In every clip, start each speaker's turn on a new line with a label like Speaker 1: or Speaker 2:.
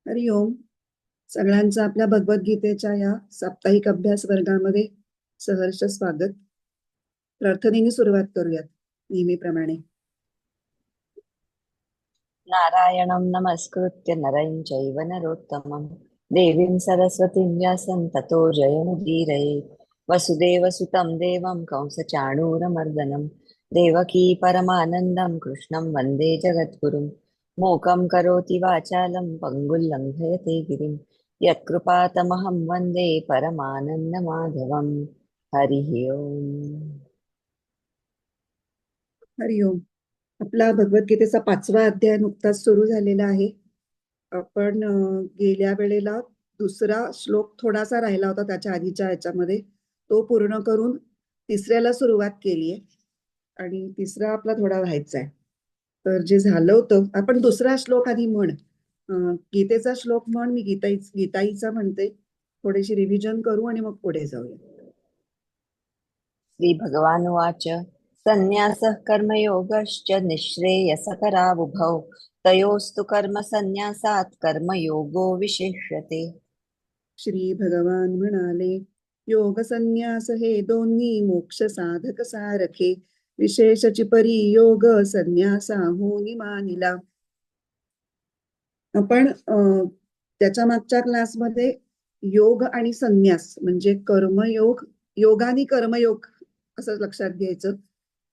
Speaker 1: हरिओम. सगळ्यांचं आपल्या भगवद्गीतेच्या या साप्ताहिक अभ्यास वर्गामध्ये सहर्ष स्वागत. प्रार्थनेने सुरुवात करूयात नेहमीप्रमाणे.
Speaker 2: नारायणं नमस्कृत्य नरं चैव नरोत्तमं देवीं सरस्वतीं व्यासं ततो जयमुदीरयेत्। वसुदेवसुतं देवं कंसचाणूरमर्दनं देवकी परमानन्दं कृष्णं वन्दे जगद्गुरुं। मूकं करोति वाचालं पङ्गुं लङ्घयते गिरिं यत्कृपातमहं वन्दे परमानन्दमाधवं। हरिः ओम्।
Speaker 1: हरिओम. आपला भगवद्गीतेचा 5वा अध्याय नुकताच सुरू झालेला आहे. आपण गेल्या वेळेला दुसरा श्लोक थोडासा राहिला होता त्याच्या आधीच्या ह्याच्यामध्ये, तो पूर्ण करून तिसऱ्याला सुरुवात केली आहे आणि तिसरा आपला थोडा व्हायचा आहे. तर जे झालं होतं, आपण दुसरा श्लोक आधी म्हण. गीतेचा श्लोक म्हण, मी गीताईचा म्हणते. थोडीशी रिव्हिजन करू आणि मग पुढे जाऊया.
Speaker 2: श्रीभगवानुवाच संन्यासः कर्मयोगश्च निःश्रेयसकरावुभौ तयोस्तु कर्मसन्न्यासात् कर्मयोगो विशिष्यते।
Speaker 1: श्री भगवान म्हणाले, योग संन्यास हे दोन्ही मोक्ष साधक सारखे, विशेषची परी योग संन्यासाहूनी मानिला. आपण त्याच्या मागच्या क्लासमध्ये योग आणि संन्यास म्हणजे कर्मयोग, योगानी कर्मयोग असं लक्षात घ्यायचं,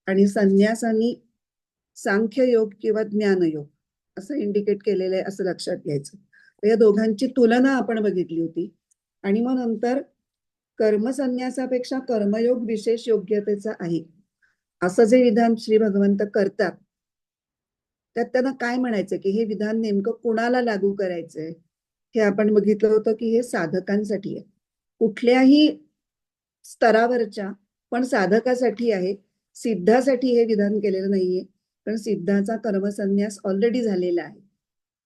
Speaker 1: आणि संन्यासानी सांख्ययोग किंवा ज्ञानयोग असं इंडिकेट केलेलं आहे असं लक्षात घ्यायचं. या दोघांची तुलना आपण बघितली होती. आणि मग नंतर कर्मसन्यासापेक्षा कर्मयोग विशेष योग्यतेचा आहे असं जे विधान श्री भगवंत करतात, त्यात त्यांना काय म्हणायचं की हे विधान नेमकं कुणाला लागू करायचंय. हे आपण बघितलं होतं की हे साधकांसाठी आहे, कुठल्याही स्तरावरच्या, पण साधकासाठी आहे. सिद्धासाठी हे विधान केलेलं नाहीये, कारण सिद्धाचा कर्मसन्यास ऑलरेडी झालेला आहे.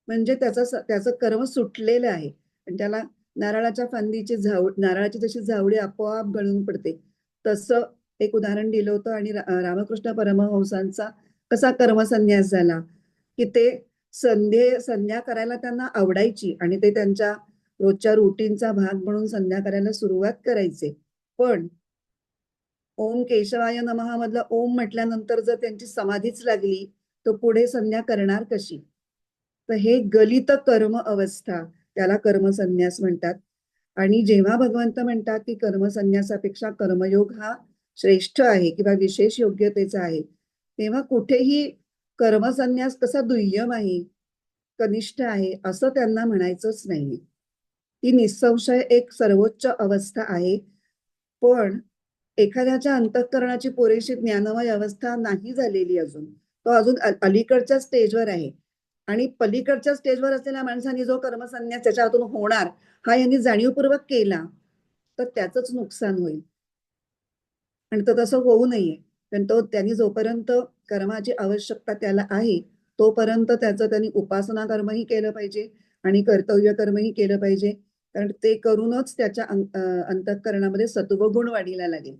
Speaker 1: म्हणजे त्याचं कर्म सुटलेलं आहे आणि त्याला नारळाच्या फांदीची नारळाची जशी झावळी आपोआप गळून पडते तसं एक उदाहरण दिलं होतं. आणि रामकृष्ण परमहंसांचा कसा कर्मसन्यास झाला की ते संध्या करायला त्यांना आवडायची आणि ते त्यांच्या रोजच्या रुटीनचा भाग म्हणून संध्या करायला सुरुवात करायचे. पण ओम केशवाय नमः मधला ओम म्हटल्यानंतर जर त्यांची समाधीच लागली तर पुढे संध्या करणार कशी. तर हे गलित कर्म अवस्था, त्याला कर्मसन्यास म्हणतात. आणि जेव्हा भगवंत म्हणतात की कर्मसन्यासापेक्षा कर्मयोग हा श्रेष्ठ आहे किंवा विशेष योग्यतेचा आहे, तेव्हा कुठेही कर्मसन्यास कसा दुय्यम आहे, कनिष्ठ आहे असं त्यांना म्हणायचंच नाहीये. ती निसंशय एक सर्वोच्च अवस्था आहे. पण एखाद्याच्या अंतःकरणाची पुरेशी ज्ञानमय अवस्था नाही झालेली अजून, तो अजून अलीकडच्या स्टेजवर आहे. आणि पलीकडच्या स्टेजवर असलेल्या माणसाने जो कर्मसन्यास त्याच्या हातून होणार हा यांनी जाणीवपूर्वक केला तर त्याचंच नुकसान होईल. आणि तर तसं होऊ नये, कारण त्यांनी जोपर्यंत कर्माची आवश्यकता त्याला आहे तोपर्यंत त्याचं त्यांनी उपासना कर्मही केलं पाहिजे आणि कर्तव्य कर्मही केलं पाहिजे, कारण ते करूनच त्याच्या अंतःकरणामध्ये सत्वगुण वाढीला लागेल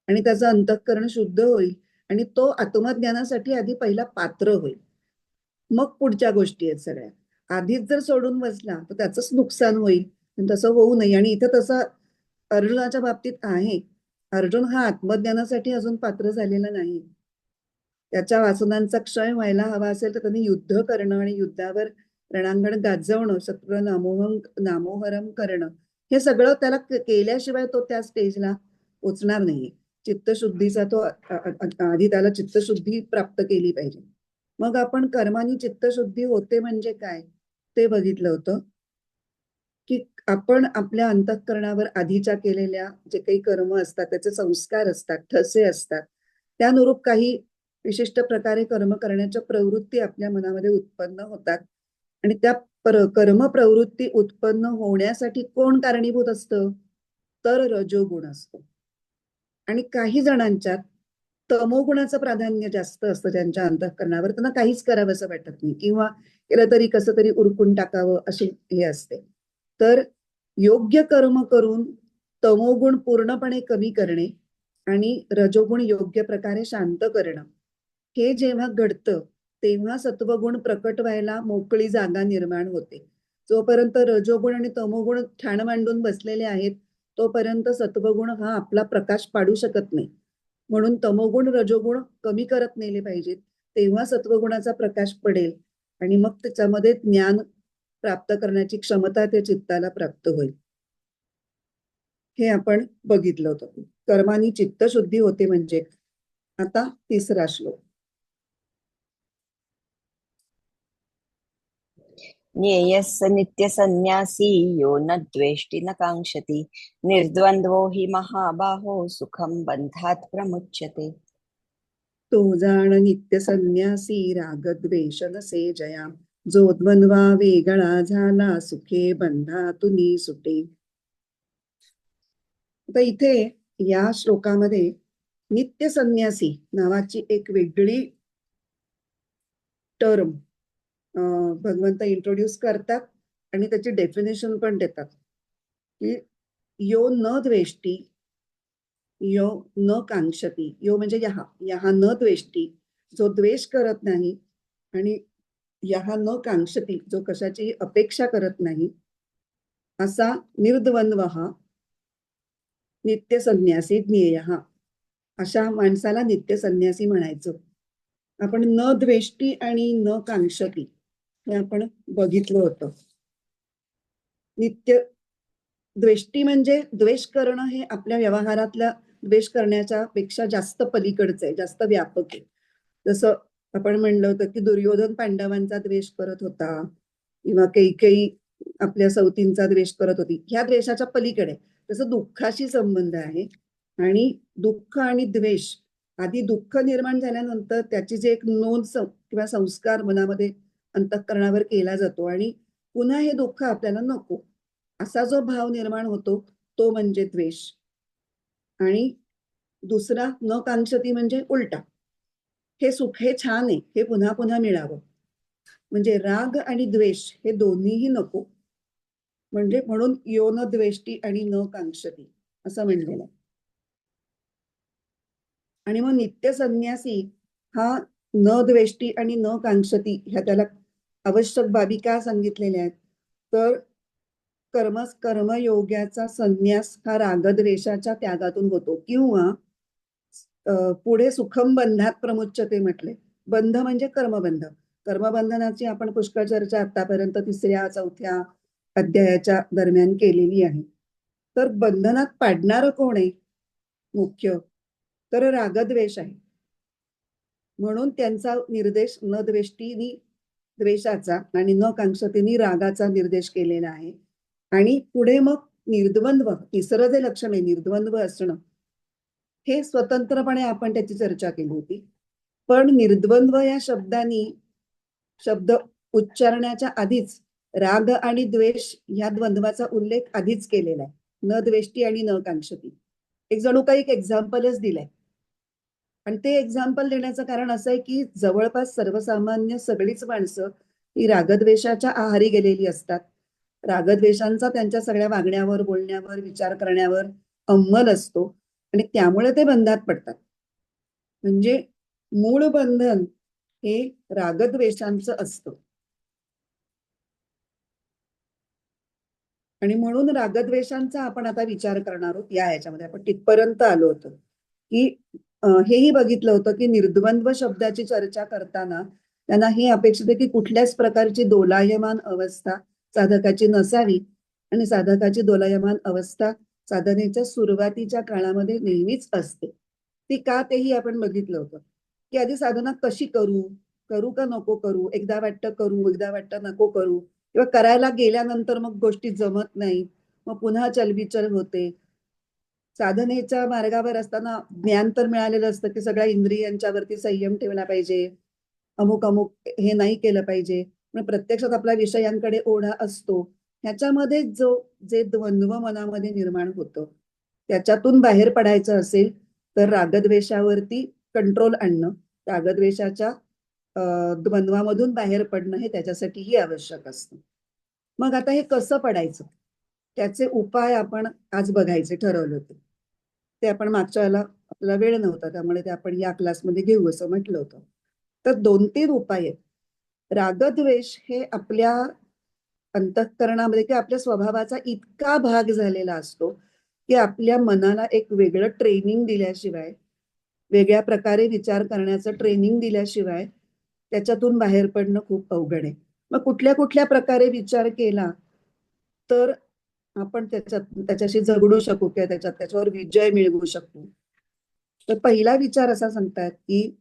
Speaker 1: आणि त्याचं अंतःकरण शुद्ध होईल आणि तो आत्मज्ञानासाठी आधी पहिला पात्र होईल. मग पुढच्या गोष्टी आहेत सगळ्या. आधीच जर सोडून बसला तर त्याचंच नुकसान होईल. तसं होऊ नये. आणि इथं तसं अर्जुनाच्या बाबतीत आहे. अर्जुन हा आत्मज्ञानासाठी अजून पात्र झालेला नाही. त्याच्या वासनांचा क्षय व्हायला हवा असेल तर त्यांनी युद्ध करणं आणि युद्धावर रणांगण गाजवणं, शत्रू नामोहरम करणं, हे सगळं त्याला केल्याशिवाय तो त्या स्टेजला पोचणार नाहीये. चित्तशुद्धीचा तो आधी त्याला चित्तशुद्धी प्राप्त केली पाहिजे. मग आपण कर्मानी चित्तशुद्धी होते म्हणजे काय ते बघितलं होतं की आपण आपल्या अंतःकरणावर आधीच्या केलेल्या जे काही कर्म असतात, त्याचे संस्कार असतात, ठसे असतात, त्यानुरूप काही विशिष्ट प्रकारे कर्म करण्याच्या प्रवृत्ती आपल्या मनामध्ये उत्पन्न होतात. आणि त्या कर्म प्रवृत्ती उत्पन्न होण्यासाठी कोण कारणीभूत असतं तर रजोगुण असतो. आणि काही जणांच्यात तमोगुणाचं प्राधान्य जास्त असतं त्यांच्या अंतःकरणावर. त्यांना काहीच करावं असं वाटत नाही किंवा केलं तरी कसं तरी उरकून टाकावं अशी हे असते. तर योग्य कर्म करून तमोगुण पूर्णपणे कमी करणे आणि रजोगुण योग्य प्रकारे शांत करणं, हे जेव्हा घडतं तेव्हा सत्वगुण प्रकट व्हायला मोकळी जागा निर्माण होते. जोपर्यंत रजोगुण आणि तमोगुण ठाण मांडून बसलेले आहेत तोपर्यंत सत्वगुण हा आपला प्रकाश पाडू शकत नाही. म्हणून तमोगुण रजोगुण कमी करत नेले पाहिजेत, तेव्हा सत्वगुणाचा प्रकाश पडेल आणि मग त्याच्यामध्ये ज्ञान प्राप्त करण्याची क्षमता त्या चित्ताला प्राप्त होईल. हे आपण बघितलं होतं. कर्मानी चित्तशुद्धी होते म्हणजे. आता तिसरा श्लोक.
Speaker 2: ज्ञेयस्य नित्यसन्न्यासी यो न द्वेष्टि न काङ्क्षति निर्द्वन्द्वो हि महाबाहो सुखं बन्धात् प्रमुच्यते.
Speaker 1: तो जाण नित्य संन्यासी रागद्वेष नसे जया, जो द्वंद्वा वेगळा झाला सुखे बंधातुनी सुटे. आता इथे या श्लोकामध्ये नित्य संन्यासी नावाची एक वेगळी टर्म भगवंत इंट्रोड्यूस करतात आणि त्याची डेफिनेशन पण देतात की यो न द्वेष्टी यो न कांक्षती. यो म्हणजे यहा न द्वेष्टी, जो द्वेष करत नाही, आणि यहा न कांक्षती, जो कशाची अपेक्षा करत नाही, असा निर्द्वंद्व नित्य संन्यासी ज्ञेय. अशा माणसाला नित्य संन्यासी म्हणायचं. आपण न द्वेष्टी आणि न कांक्षती हे आपण बघितलं होतं. नित्य द्वेष्टी म्हणजे द्वेष करणं हे आपल्या व्यवहारातल्या द्वेष करण्याच्या पेक्षा जास्त पलीकडचं आहे, जास्त व्यापक आहे. जसं आपण म्हणलं होतं की दुर्योधन पांडवांचा द्वेष करत होता किंवा कैकेयी आपल्या सवतींचा द्वेष करत होती. ह्या द्वेषाच्या पलीकडे तसं दुःखाशी संबंध आहे. आणि दुःख आणि द्वेष, आधी दुःख निर्माण झाल्यानंतर त्याची जे एक नोंद किंवा संस्कार मनामध्ये अंतःकरणावर केला जातो आणि पुन्हा हे दुःख आपल्याला नको असा जो भाव निर्माण होतो तो म्हणजे द्वेष. आणि दुसरा न कांक्षती म्हणजे उलटा, हे सुख हे छान आहे, हे पुन्हा पुन्हा मिळावं. म्हणजे राग आणि द्वेष हे दोन्हीही नको. म्हणजे म्हणून यो न द्वेष्टी आणि न कांक्षती असं म्हणलेलं. आणि मग नित्य संन्यासी हा न द्वेष्टी आणि न कांक्षती ह्या त्याला आवश्यक बाबी का सांगितलेल्या आहेत, तर कर्मयोग्याचा संन्यास हा रागद्वेषाच्या त्यागातून होतो. किंवा पुढे सुखम बंधात प्रमुच्यते म्हटले. बंध म्हणजे कर्मबंध. कर्मबंधनाची आपण पुष्कळ चर्चा आतापर्यंत 3-4 अध्यायाच्या दरम्यान केलेली आहे. तर बंधनात पाडणारं कोण आहे मुख्य, तर रागद्वेष आहे. म्हणून त्यांचा निर्देश न द्वेष्टीनी द्वेषाचा आणि न कांक्षतीनी रागाचा निर्देश केलेला आहे. आणि पुढे मग निर्द्वंद्व, तिसरं जे लक्षण आहे निर्द्वंद्व असणं, हे स्वतंत्रपणे आपण त्याची चर्चा केली होती. पण निर्द्वंद्व या शब्द उच्चारण्याच्या आधीच राग आणि द्वेष या द्वंद्वाचा उल्लेख आधीच केलेला आहे. न द्वेष्टी आणि न कांक्षती. एक जणू काही एक एक्झाम्पलच दिलंय. आणि ते एक्झाम्पल देण्याचं कारण असं आहे की जवळपास सर्वसामान्य सगळीच माणसं ही रागद्वेषाच्या आहारी गेलेली असतात. रागद्वेषांचा त्यांच्या सगळ्या वागण्यावर, बोलण्यावर, विचार करण्यावर अंमल असतो आणि त्यामुळे ते बंधात पडतात. म्हणजे मूळ बंधन हे रागद्वेषांचं असतं. आणि म्हणून रागद्वेषांचा आपण आता विचार करणार आहोत. याच्यामध्ये आपण तिथपर्यंत आलो होतो की हेही बघितलं होतं की निर्द्वंद्व शब्दाची चर्चा करताना त्यांना हे अपेक्षित आहे की कुठल्याच प्रकारची दोलायमान अवस्था साधकाची नसावी आणि साधकाची दोलायमान अवस्था साधनेच्या सुरुवातीच्या काळामध्ये नेहमीच असते. ती का तेही आपण बघितलं होतं की आधी साधना कशी करू का नको करू, एकदा वाटतं करू, एकदा वाटतं नको करू, किंवा करायला गेल्यानंतर मग गोष्टी जमत नाही, मग पुन्हा चलबिचल होते. साधनेच्या मार्गावर असताना ज्ञान तर मिळालेलं असतं की सगळ्या इंद्रियांच्यावरती संयम ठेवला पाहिजे, अमुक अमुक हे नाही केलं पाहिजे, पण प्रत्यक्षात आपल्या विषयांकडे ओढा असतो. ह्याच्यामध्ये जे द्वंद्व मनामध्ये निर्माण होतं त्याच्यातून बाहेर पडायचं असेल तर रागद्वेषावरती कंट्रोल आणणं, रागद्वेषाच्या द्वंद्वामधून बाहेर पडणं हे त्याच्यासाठीही आवश्यक असतं. मग आता हे कसं पडायचं त्याचे उपाय आपण आज बघायचे ठरवले होते. ते आपण मागच्या वेळेला आपल्याला वेळ नव्हता त्यामुळे ते आपण या क्लासमध्ये घेऊ असं म्हटलं होतं. तर 2-3 उपाय आहेत. रागद्वेष हे आपल्या अंतःकरणामध्ये किंवा आपल्या स्वभावाचा इतका भाग झालेला असतो की आपल्या मनाला एक वेगळं ट्रेनिंग दिल्याशिवाय, वेगळ्या प्रकारे विचार करण्याचं ट्रेनिंग दिल्याशिवाय त्याच्यातून बाहेर पडणं खूप अवघड आहे. मग कुठल्या कुठल्या प्रकारे विचार केला तर आपण त्याच्याशी झगडू शकू किंवा त्याच्यावर विजय मिळवू शकू. तर पहिला विचार असा सांगतात की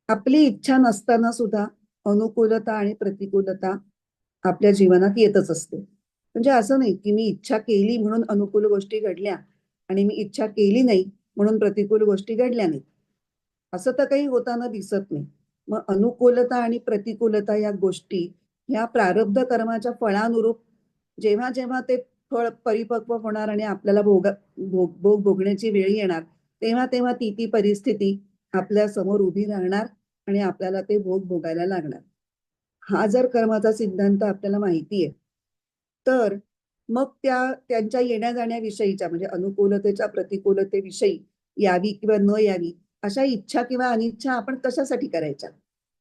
Speaker 1: आपली इच्छा नसताना सुद्धा अनुकूलता आणि प्रतिकूलता आपल्या जीवनात येतच असते. म्हणजे असं नाही की मी इच्छा केली म्हणून अनुकूल गोष्टी घडल्या आणि मी इच्छा केली नाही म्हणून प्रतिकूल गोष्टी घडल्या नाही, असं तर काही होताना दिसत नाही. मग अनुकूलता आणि प्रतिकूलता या गोष्टी ह्या प्रारब्ध कर्माच्या फळानुरूप जेव्हा जेव्हा ते फळ परिपक्व होणार आणि आपल्याला भोग भोगण्याची वेळ येणार, तेव्हा तेव्हा ती परिस्थिती आपल्या समोर उभी राहणार आणि आपल्याला ते भोग भोगायला लागणार. हा जर कर्माचा सिद्धांत आपल्याला माहिती आहे तर मग त्यांच्या येण्या जाण्याविषयीच्या म्हणजे अनुकूलतेच्या प्रतिकूलतेविषयी यावी किंवा न यावी अशा इच्छा किंवा अनिच्छा आपण कशासाठी करायच्या,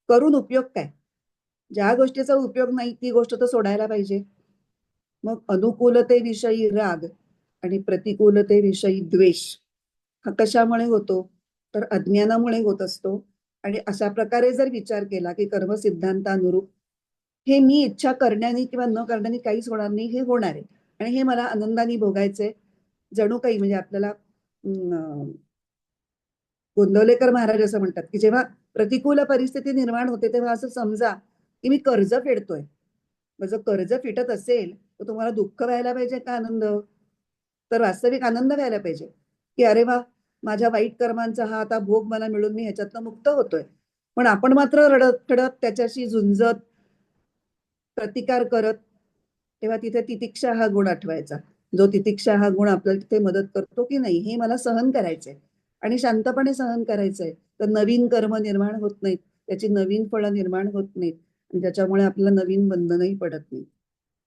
Speaker 1: करून उपयोग काय? ज्या गोष्टीचा उपयोग नाही ती गोष्ट तर सोडायला पाहिजे. मग अनुकूलतेविषयी राग आणि प्रतिकूलतेविषयी द्वेष हा कशामुळे होतो, तर अज्ञानामुळे होत असतो. आणि अशा प्रकारे जर विचार केला की कर्मसिद्धांतानुरूप हे मी इच्छा करण्याने किंवा न करण्याने काहीच होणार नाही, हे होणार आहे आणि हे मला आनंदाने भोगायचंय. जणू काही म्हणजे आपल्याला गोंदवलेकर महाराज असं म्हणतात की जेव्हा प्रतिकूल परिस्थिती निर्माण होते तेव्हा असं समजा की मी कर्ज फेडतोय. मग जर कर्ज फिटत असेल तर तुम्हाला दुःख व्हायला पाहिजे का आनंद? तर वास्तविक आनंद व्हायला पाहिजे की अरे वा, माझ्या वाईट कर्मांचा हा आता भोग मला मिळून मी ह्याच्यातनं मुक्त होतोय. पण आपण मात्र रडत रडत त्याच्याशी झुंजत प्रतिकार करत, तेव्हा तिथे तितिक्षा हा गुण आठवायचा. जो तितिक्षा हा गुण आपल्याला तिथे मदत करतो की नाही हे मला सहन करायचंय आणि शांतपणे सहन करायचंय. तर नवीन कर्म निर्माण होत नाहीत, त्याची नवीन फळं निर्माण होत नाहीत आणि त्याच्यामुळे आपल्याला नवीन बंधनही पडत नाही.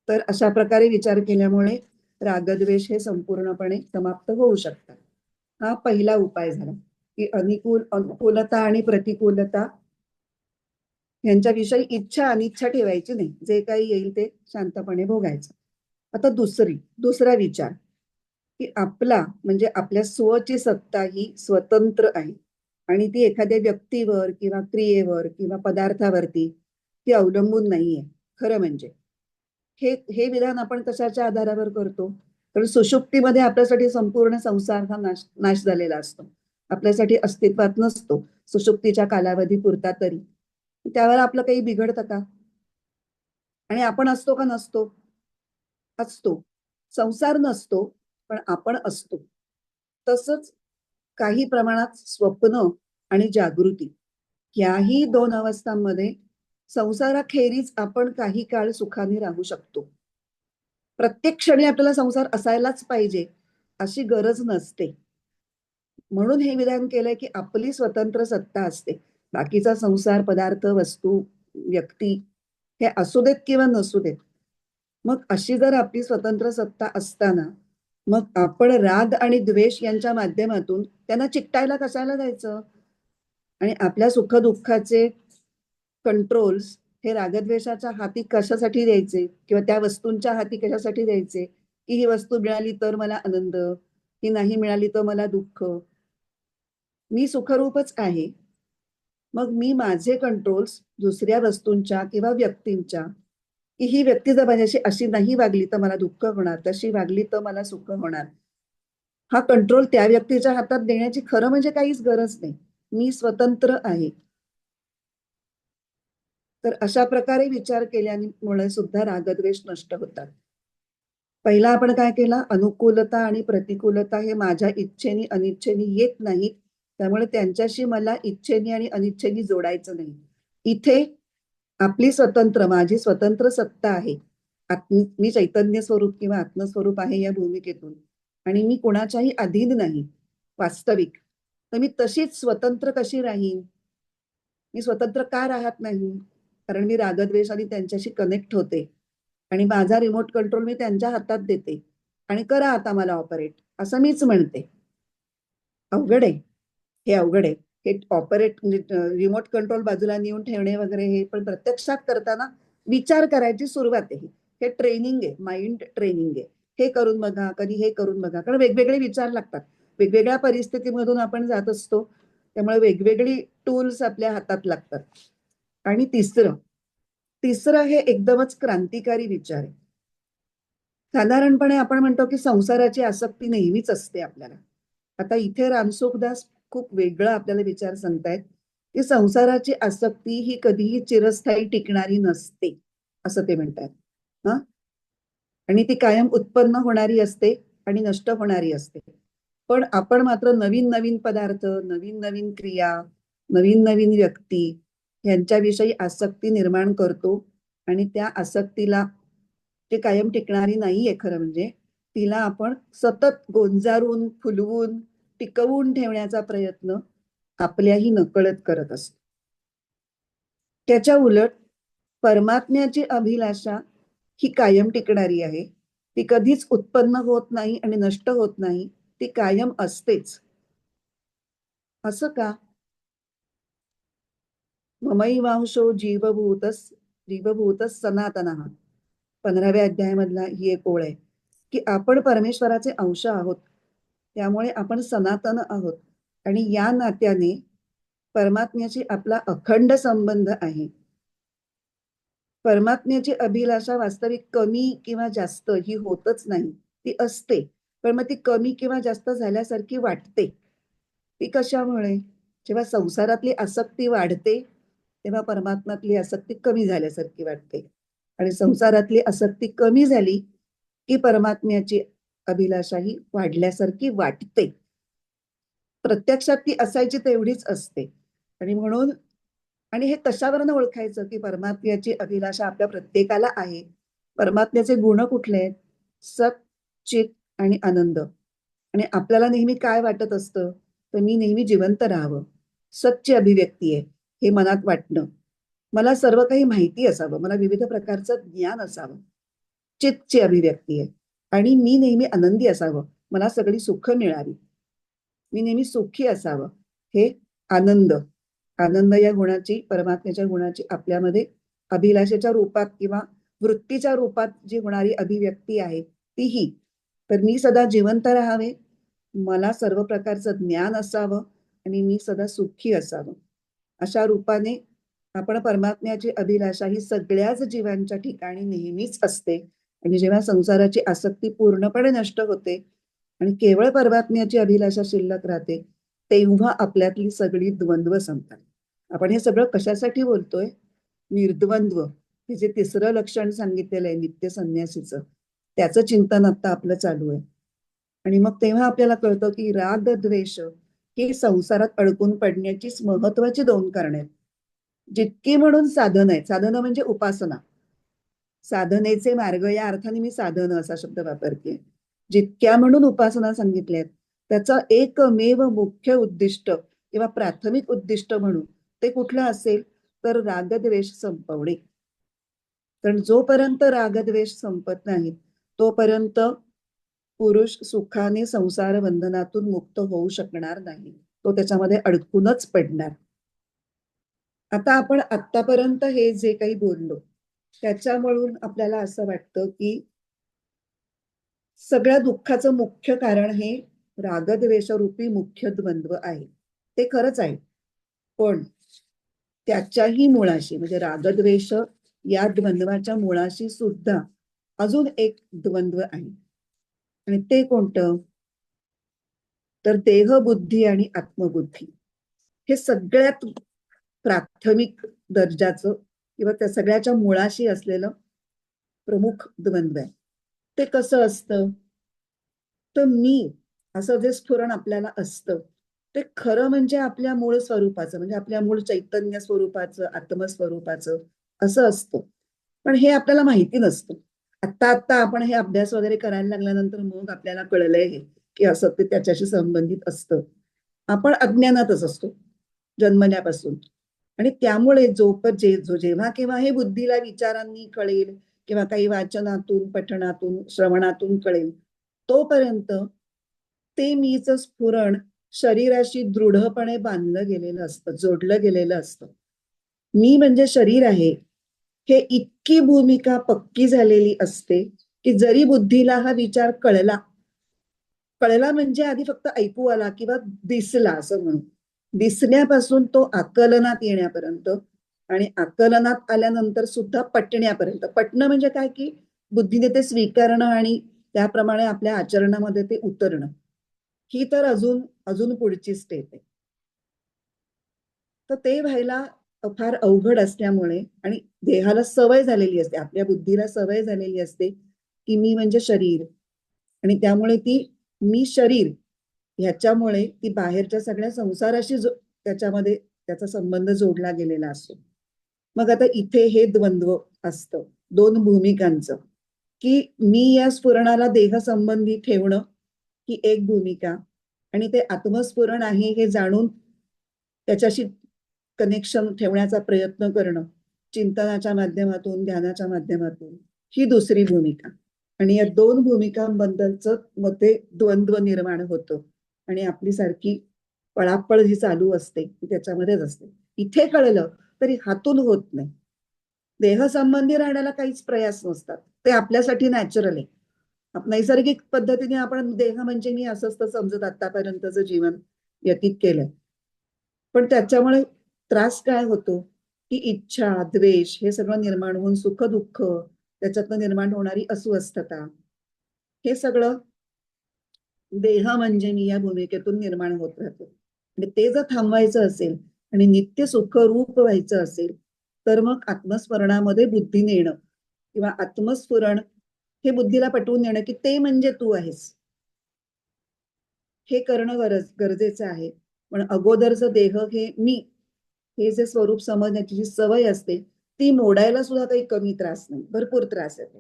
Speaker 1: तर अशा प्रकारे विचार केल्यामुळे रागद्वेष हे संपूर्णपणे समाप्त होऊ शकतात. हा पहिला उपाय झाला की अनुकूलता आणि प्रतिकूलता यांच्याविषयी इच्छा अनिच्छा ठेवायची नाही, जे काही येईल ते शांतपणे भोगायचं. आता दुसरा विचार की आपला म्हणजे आपल्या स्वची सत्ता ही स्वतंत्र आहे आणि ती एखाद्या व्यक्तीवर किंवा क्रियेवर किंवा पदार्थावरती ती अवलंबून नाहीये. खरं म्हणजे हे हे विधान आपण कशाच्या आधारावर करतो, तर सुषुप्तीमध्ये आपल्यासाठी संपूर्ण संसार हा नाश झालेला असतो, आपल्यासाठी अस्तित्वात नसतो सुषुप्तीच्या कालावधी पुरता तरी. त्यावर आपलं काही बिघडतं का? आणि आपण असतो का नसतो? असतो. संसार नसतो पण आपण असतो. तसंच काही प्रमाणात स्वप्न आणि जागृती याही दोन अवस्थांमध्ये संसाराखेरीज आपण काही काळ सुखाने राहू शकतो. प्रत्येक क्षणी आपल्याला संसार असायलाच पाहिजे अशी गरज नसते. म्हणून हे विधान केलंय की आपली स्वतंत्र सत्ता असते. बाकीचा संसार, पदार्थ, वस्तू, व्यक्ती हे असू देत किंवा नसू देत. मग अशी जर आपली स्वतंत्र सत्ता असताना मग आपण राग आणि द्वेष यांच्या माध्यमातून त्यांना चिकटायला कशाला जायचं? आणि आपल्या सुखदुःखाचे कंट्रोल्स हे रागद्वेषाच्या हाती कशासाठी द्यायचे किंवा त्या वस्तूंच्या हाती कशासाठी द्यायचे की ही वस्तू मिळाली तर मला आनंद, ही नाही मिळाली तर मला दुःख. मी सुखरूपच आहे. मग मी माझे कंट्रोल्स दुसऱ्या वस्तूंच्या किंवा व्यक्तींच्या की ही व्यक्ती जर माझ्याशी अशी नाही वागली तर मला दुःख होणार, तशी वागली तर मला सुख होणार, हा कंट्रोल त्या व्यक्तीच्या हातात देण्याची खरं म्हणजे काहीच गरज नाही. मी स्वतंत्र आहे. तर अशा प्रकारे विचार केल्यामुळे सुद्धा रागद्वेष नष्ट होतात. पहिला आपण काय केला, अनुकूलता आणि प्रतिकूलता हे माझ्या इच्छेने अनिच्छेने येत नाहीत, त्यामुळे त्यांच्याशी मला इच्छेने आणि अनिच्छेने जोडायचं नाही. इथे आपली स्वतंत्र माझी स्वतंत्र सत्ता आहे. मी चैतन्य स्वरूप किंवा आत्मस्वरूप आहे या भूमिकेतून आणि मी कोणाच्याही अधीन नाही वास्तविक. तर मी तशीच स्वतंत्र कशी राहीन? मी स्वतंत्र का राहत नाही? कारण मी रागद्वेषाने त्यांच्याशी कनेक्ट होते आणि माझा रिमोट कंट्रोल मी त्यांच्या हातात देते आणि करा आता मला ऑपरेट असं मीच म्हणते. अवघड आहे, हे अवघड आहे. हे ऑपरेट म्हणजे रिमोट कंट्रोल बाजूला नेऊन ठेवणे वगैरे हे पण प्रत्यक्षात करताना विचार करायची सुरुवात आहे. हे ट्रेनिंग आहे, माइंड ट्रेनिंग आहे. हे करून बघा, कधी हे करून बघा, कारण वेगवेगळे विचार लागतात. वेगवेगळ्या परिस्थितीमधून आपण जात असतो, त्यामुळे वेगवेगळी टूल्स आपल्या हातात लागतात. आणि तिसरं तिसरं हे एकदमच क्रांतिकारी विचार आहे. साधारणपणे आपण म्हणतो की संसाराची आसक्ती नेहमीच असते आपल्याला. आता इथे रामसुखदास खूप वेगळा आपल्याला विचार सांगतायत की संसाराची आसक्ती ही कधीही चिरस्थायी टिकणारी नसते, असं ते म्हणतात. हा, आणि ती कायम उत्पन्न होणारी असते आणि नष्ट होणारी असते. पण आपण मात्र नवीन नवीन पदार्थ, नवीन नवीन क्रिया, नवीन नवीन व्यक्ती यांच्याविषयी आसक्ती निर्माण करतो आणि त्या आसक्तीला, ते कायम टिकणारी नाहीये खरं म्हणजे, तिला आपण सतत गोंजारून फुलवून टिकवून ठेवण्याचा प्रयत्न आपल्याही नकळत करत असतो. त्याच्या उलट परमात्म्याची अभिलाषा ही कायम टिकणारी आहे. ती कधीच उत्पन्न होत नाही आणि नष्ट होत नाही, ती कायम असतेच. असं का? ममैवांशो जीवभूतस सनातनः, 15व्या अध्यायामधला ही एक ओळ आहे की आपण परमेश्वराचे अंश आहोत, त्यामुळे आपण सनातन आहोत आणि या नात्याने परमात्म्याशी आपला अखंड संबंध आहे. परमात्म्याची अभिलाषा वास्तविक कमी किंवा जास्त ही होतच नाही, ती असते. पण मग ती कमी किंवा जास्त झाल्यासारखी वाटते. ती कशामुळे? जेव्हा संसारातली आसक्ती वाढते तेव्हा परमात्म्यातली आसक्ती कमी झाल्यासारखी वाटते, आणि संसारातली आसक्ती कमी झाली की परमात्म्याची अभिलाषा ही वाढल्यासारखी वाटते. प्रत्यक्षात ती असायची तेवढीच असते. आणि म्हणून, आणि हे कशावरनं ओळखायचं की परमात्म्याची अभिलाषा आपल्या प्रत्येकाला आहे? परमात्म्याचे गुण कुठले आहेत? सत, चित आणि आनंद. आणि आपल्याला नेहमी काय वाटत असतं? तर मी नेहमी जिवंत राहावं, सतची अभिव्यक्ती आहे हे मनात वाटणं, मला सर्व काही माहिती असावं, मला विविध प्रकारचं ज्ञान असावं, चितची अभिव्यक्ती आहे. आणि मी नेहमी आनंदी असावं, मला सगळी सुख मिळावी, मी नेहमी सुखी असावं, हे आनंद. आनंद या गुणाची, परमात्म्याच्या गुणाची आपल्यामध्ये अभिलाषेच्या रूपात किंवा वृत्तीच्या रूपात जी होणारी अभिव्यक्ती आहे तीही. तर मी सदा जिवंत राहावे, मला सर्व प्रकारचं ज्ञान असावं आणि मी सदा सुखी असावं, अशा रूपाने आपण परमात्म्याची अभिलाषा ही सगळ्याच जीवांच्या ठिकाणी नेहमीच असते. आणि जेव्हा संसाराची आसक्ती पूर्णपणे नष्ट होते आणि केवळ परमात्म्याची अभिलाषा शिल्लक राहते, तेव्हा आपल्यातली सगळी द्वंद्व संपतात. आपण हे सगळं कशासाठी बोलतोय? निर्द्वंद्व, हे जे तिसरं लक्षण सांगितलेलं आहे नित्य संन्यासीचं, त्याचं चिंतन आता आपलं चालू आहे. आणि मग तेव्हा आपल्याला कळतं की राग द्वेष ही संसारात अडकून पडण्याचीच महत्वाची 2 कारणं आहेत. जितकी म्हणून साधन आहेत, साधनं म्हणजे उपासना, साधनेचे मार्ग या अर्थाने मी साधन असा शब्द वापरते. जितक्या म्हणून उपासना सांगितल्यात त्याचं एकमेव मुख्य उद्दिष्ट किंवा प्राथमिक उद्दिष्ट म्हणून ते कुठलं असेल तर रागद्वेष संपवणे. कारण जोपर्यंत रागद्वेष संपत नाही तोपर्यंत पुरुष सुखाने संसार बंधनातून मुक्त होऊ शकणार नाही, तो त्याच्यामध्ये अडकूनच पडणार. आता आपण आतापर्यंत हे जे काही बोललो त्याच्यामुळे आपल्याला असं वाटतं की सगळ्या दुःखाचं मुख्य कारण हे रागद्वेषरूपी मुख्य द्वंद्व आहे. ते खरंच आहे, पण त्याच्याही मुळाशी म्हणजे रागद्वेष या द्वंद्वाच्या मुळाशी सुद्धा अजून एक द्वंद्व आहे. आणि ते कोणतं? तर देहबुद्धी आणि आत्मबुद्धी. हे सगळ्यात प्राथमिक दर्जाचं किंवा त्या सगळ्याच्या मुळाशी असलेलं प्रमुख द्वंद्व आहे. ते कसं असतं? तर मी असं जे स्फुरण आपल्याला असतं ते खरं म्हणजे आपल्या मूळ स्वरूपाचं, म्हणजे आपल्या मूळ चैतन्य स्वरूपाचं, आत्मस्वरूपाचं असं असतं. पण हे आपल्याला माहिती नसतं. आत्ता आत्ता आपण हे अभ्यास वगैरे करायला लागल्यानंतर मग आपल्याला कळलंय हे की असं ते त्याच्याशी संबंधित असतं. आपण अज्ञानातच असतो जन्मल्यापासून. आणि त्यामुळे जेव्हा केव्हा हे बुद्धीला विचारांनी कळेल किंवा काही वाचनातून, पठणातून, श्रवणातून कळेल, तोपर्यंत ते मीच स्फुरण शरीराशी दृढपणे बांधलं गेलेलं असतं, जोडलं गेलेलं असतं. मी म्हणजे शरीर आहे हे इतकी भूमिका पक्की झालेली असते की जरी बुद्धीला हा विचार कळला म्हणजे आधी फक्त ऐकू आला किंवा दिसला असं म्हणून, दिसण्यापासून तो आकलनात येण्यापर्यंत आणि आकलनात आल्यानंतर सुद्धा पटण्यापर्यंत, पटणं म्हणजे काय की बुद्धीने ते स्वीकारणं आणि त्याप्रमाणे आपल्या आचरणामध्ये ते उतरणं, ही तर अजून अजून पुढची स्टेप आहे. तर ते व्हायला फार अवघड असल्यामुळे आणि देहाला सवय झालेली असते, आपल्या बुद्धीला सवय झालेली असते की मी म्हणजे शरीर, आणि त्यामुळे ती मी शरीर ह्याच्यामुळे ती बाहेरच्या सगळ्या संसाराशी त्याच्यामध्ये त्याचा संबंध जोडला गेलेला असतो. मग आता इथे हे द्वंद्व असतं दोन भूमिकांचं, की मी या स्फुरणाला देह संबंधी ठेवणं ही एक भूमिका, आणि ते आत्मस्फुरण आहे हे जाणून त्याच्याशी कनेक्शन ठेवण्याचा प्रयत्न करणं चिंतनाच्या माध्यमातून, ध्यानाच्या माध्यमातून, ही दुसरी भूमिका. आणि या दोन भूमिकांबद्दलच मग ते द्वंद्व निर्माण होतं आणि आपली सारखी पळापळ जी चालू असते ती त्याच्यामध्येच असते. इथे कळलं तरी हातून होत नाही. देहसंबंधी राहण्याला काहीच प्रयास नसतात, ते आपल्यासाठी नॅचरल आहे. नैसर्गिक पद्धतीने आपण देह म्हणजे मी असंच तर समजत आतापर्यंतचं जीवन व्यतीत केलंय. पण त्याच्यामुळे त्रास काय होतो की इच्छा, द्वेष हे सगळं निर्माण होऊन सुख दुःख, त्याच्यातनं निर्माण होणारी अस्वस्थता, हे सगळं देह म्हणजे मी या भूमिकेतून निर्माण होत राहतो. आणि ते जर थांबवायचं असेल आणि नित्य सुखरूप व्हायचं असेल तर मग आत्मस्मरणामध्ये बुद्धीने येणं किंवा आत्मस्फुरण हे बुद्धीला पटवून देणं की ते म्हणजे तू आहेस, हे करणं गरजेचं आहे. पण अगोदरचं देह हे मी, हे जे स्वरूप समजण्याची जी सवय असते ती मोडायला सुद्धा काही कमी त्रास नाही, भरपूर त्रास येतो.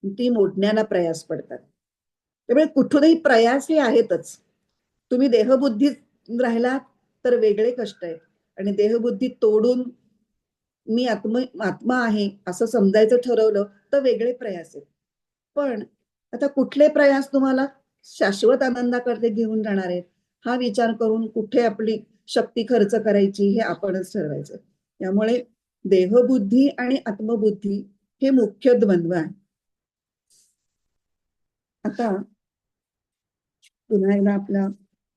Speaker 1: ती मोडण्याला प्रयास पडतात. त्यामुळे कुठूनही प्रयास हे आहेतच. तुम्ही देहबुद्धीत राहिलात तर वेगळे कष्ट आहेत, आणि देहबुद्धी तोडून मी आत्मा आहे असं समजायचं ठरवलं तर वेगळे प्रयास आहेत. पण आता कुठले प्रयास तुम्हाला शाश्वत आनंदाकडे घेऊन जाणार आहेत हा विचार करून कुठे आपली शक्ती खर्च करायची हे आपणच ठरवायचं. त्यामुळे देहबुद्धी आणि आत्मबुद्धी हे मुख्य द्वंद्व आहे. आता पुन्हा एकदा आपल्या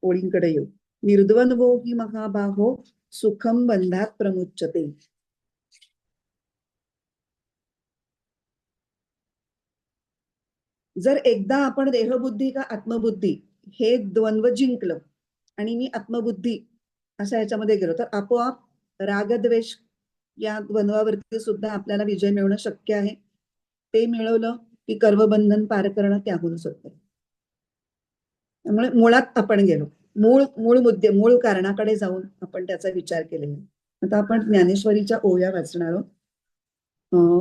Speaker 1: ओळींकडे येऊ. निर्द्वंद्वो हि महाबाहो सुखम बंधात प्रमुच्यते. जर एकदा आपण देहबुद्धी का आत्मबुद्धी हे द्वंद्व जिंकलं आणि मी आत्मबुद्धी अशा ह्याच्यामध्ये गेलो तर आपोआप रागद्वेष या द्वंद्वावरती सुद्धा आपल्याला विजय मिळवणं शक्य आहे. ते मिळवलं की कर्मबंधन पार करणं त्याहून सोपं. त्यामुळे मुळात आपण गेलो, मूळ मूळ मुद्दे, मूळ कारणाकडे जाऊन आपण त्याचा विचार केलेला. आता आपण ज्ञानेश्वरीच्या ओव्या वाचणार आहोत.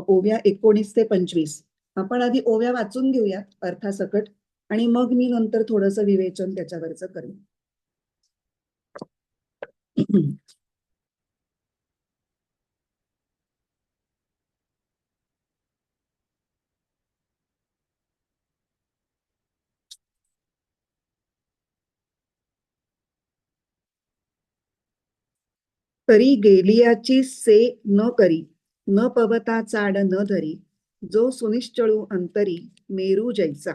Speaker 1: ओव्या 19 ते 25. आपण आधी ओव्या वाचून घेऊयात अर्थासकट, आणि मग मी नंतर थोडंसं विवेचन त्याच्यावरचं करेन. तरी गेलियाची से न करी, न पवता चाड न धरी, जो सुनिश्चळू अंतरी मेरू जैसा.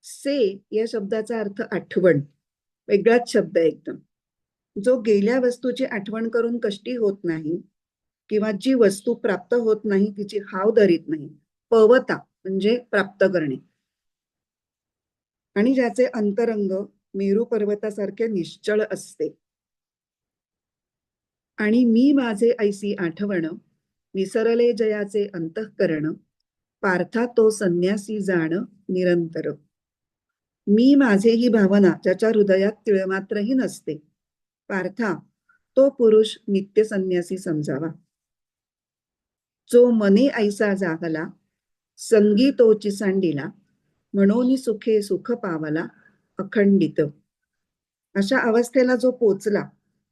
Speaker 1: से या शब्दाचा अर्थ आठवण, वेगळाच शब्द आहे एकदम. जो गेल्या वस्तूची आठवण करून कष्टी होत नाही किंवा जी वस्तू प्राप्त होत नाही तिची हाव धरीत नाही. पवता म्हणजे प्राप्त करणे, आणि ज्याचे अंतरंग मेरू पर्वतासारखे निश्चळ असते. आणि मी माझे ऐसी आठवण, विसरले जयाचे अंतःकरण, पार्था तो संन्यासी जाण निरंतर. मी माझे ही भावना ज्याच्या हृदयात तिळमात्रही नसते, पार्था तो पुरुष नित्य संन्यासी समजावा. जो मने ऐसा जागला, संगी तोची सांडिला, म्हणून सुखे सुख पावला अखंडित. अशा अवस्थेला जो पोचला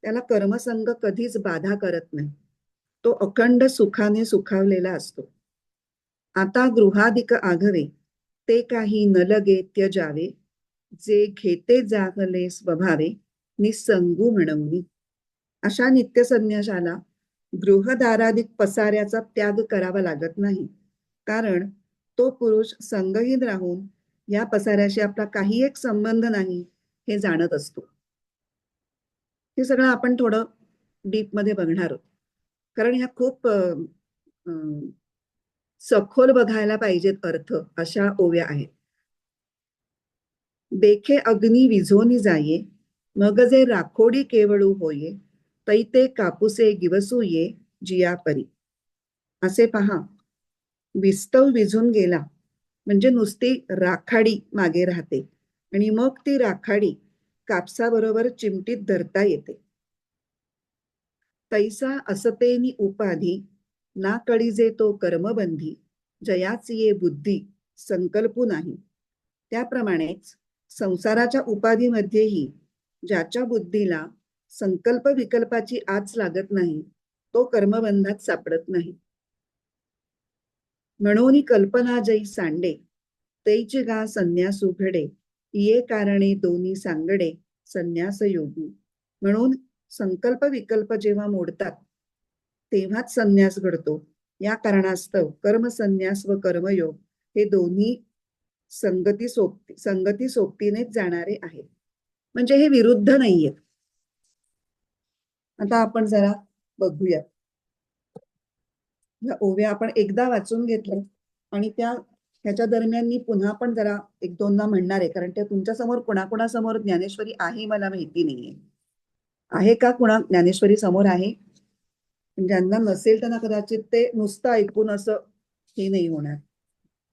Speaker 1: त्याला कर्मसंग कधीच बाधा करत नाही, तो अखंड सुखाने सुखावलेला असतो. आता गृहाधिक आघवे, ते काही न लगे त्यजावे, जे घेते जागले स्वभावे निसंगू म्हणवनी. अशा नित्य संन्यासाला गृहदाराधिक पसाऱ्याचा त्याग करावा लागत नाही, कारण तो पुरुष संगहीन राहून या पसाऱ्याशी आपला काही एक संबंध नाही हे जाणत असतो. हे सगळं आपण थोडं डीप मध्ये बघणार आहोत, कारण ह्या खूप सखोल बघायला पाहिजेत अर्थ अशा ओव्या आहेत. देखे अग्नी विझोनी जाये, मग जे राखोडी केवळू होये, तैते कापुसे गिवसूये जिया परी. असे पहा, विस्तव विझून गेला म्हणजे नुसती राखाडी मागे राहते आणि मग ती राखाडी कापसाबरोबर चिमटीत धरता येते. तैसा असतेनी उपाधी, ना कळीजे तो कर्मबंधी, जयाच ये बुद्धी संकल्पू नाही. त्याप्रमाणेच संसाराच्या उपाधीमध्येही ज्याच्या बुद्धीला संकल्प विकल्पाची आच लागत नाही, तो कर्मबंधात सापडत नाही. म्हणून कल्पना जै सांडे, तैची गा संन्यास उघडे, ये कारणे दोन्ही सांगडे संन्यास योगी. म्हणून संकल्प विकल्प जेव्हा मोडतात तेव्हाच संन्यास घडतो. या कारणास्तव कर्मसंन्यास व कर्मयोग हे दोन्ही संगती सोबतीनेच जाणारे आहेत, म्हणजे हे विरुद्ध नाहीये. आता आपण जरा बघूया. या ओव्या आपण एकदा वाचून घेतलं आणि ह्याच्या दरम्यान मी पुन्हा पण जरा एक दोनदा म्हणणार आहे, कारण त्या तुमच्या समोर कोणाकोणासमोर ज्ञानेश्वरी आहे मला माहिती नाहीये. आहे का कोणा ज्ञानेश्वरी समोर आहे? ज्यांना नसेल त्यांना कदाचित ते नुसतं ऐकून असं हे नाही होणार,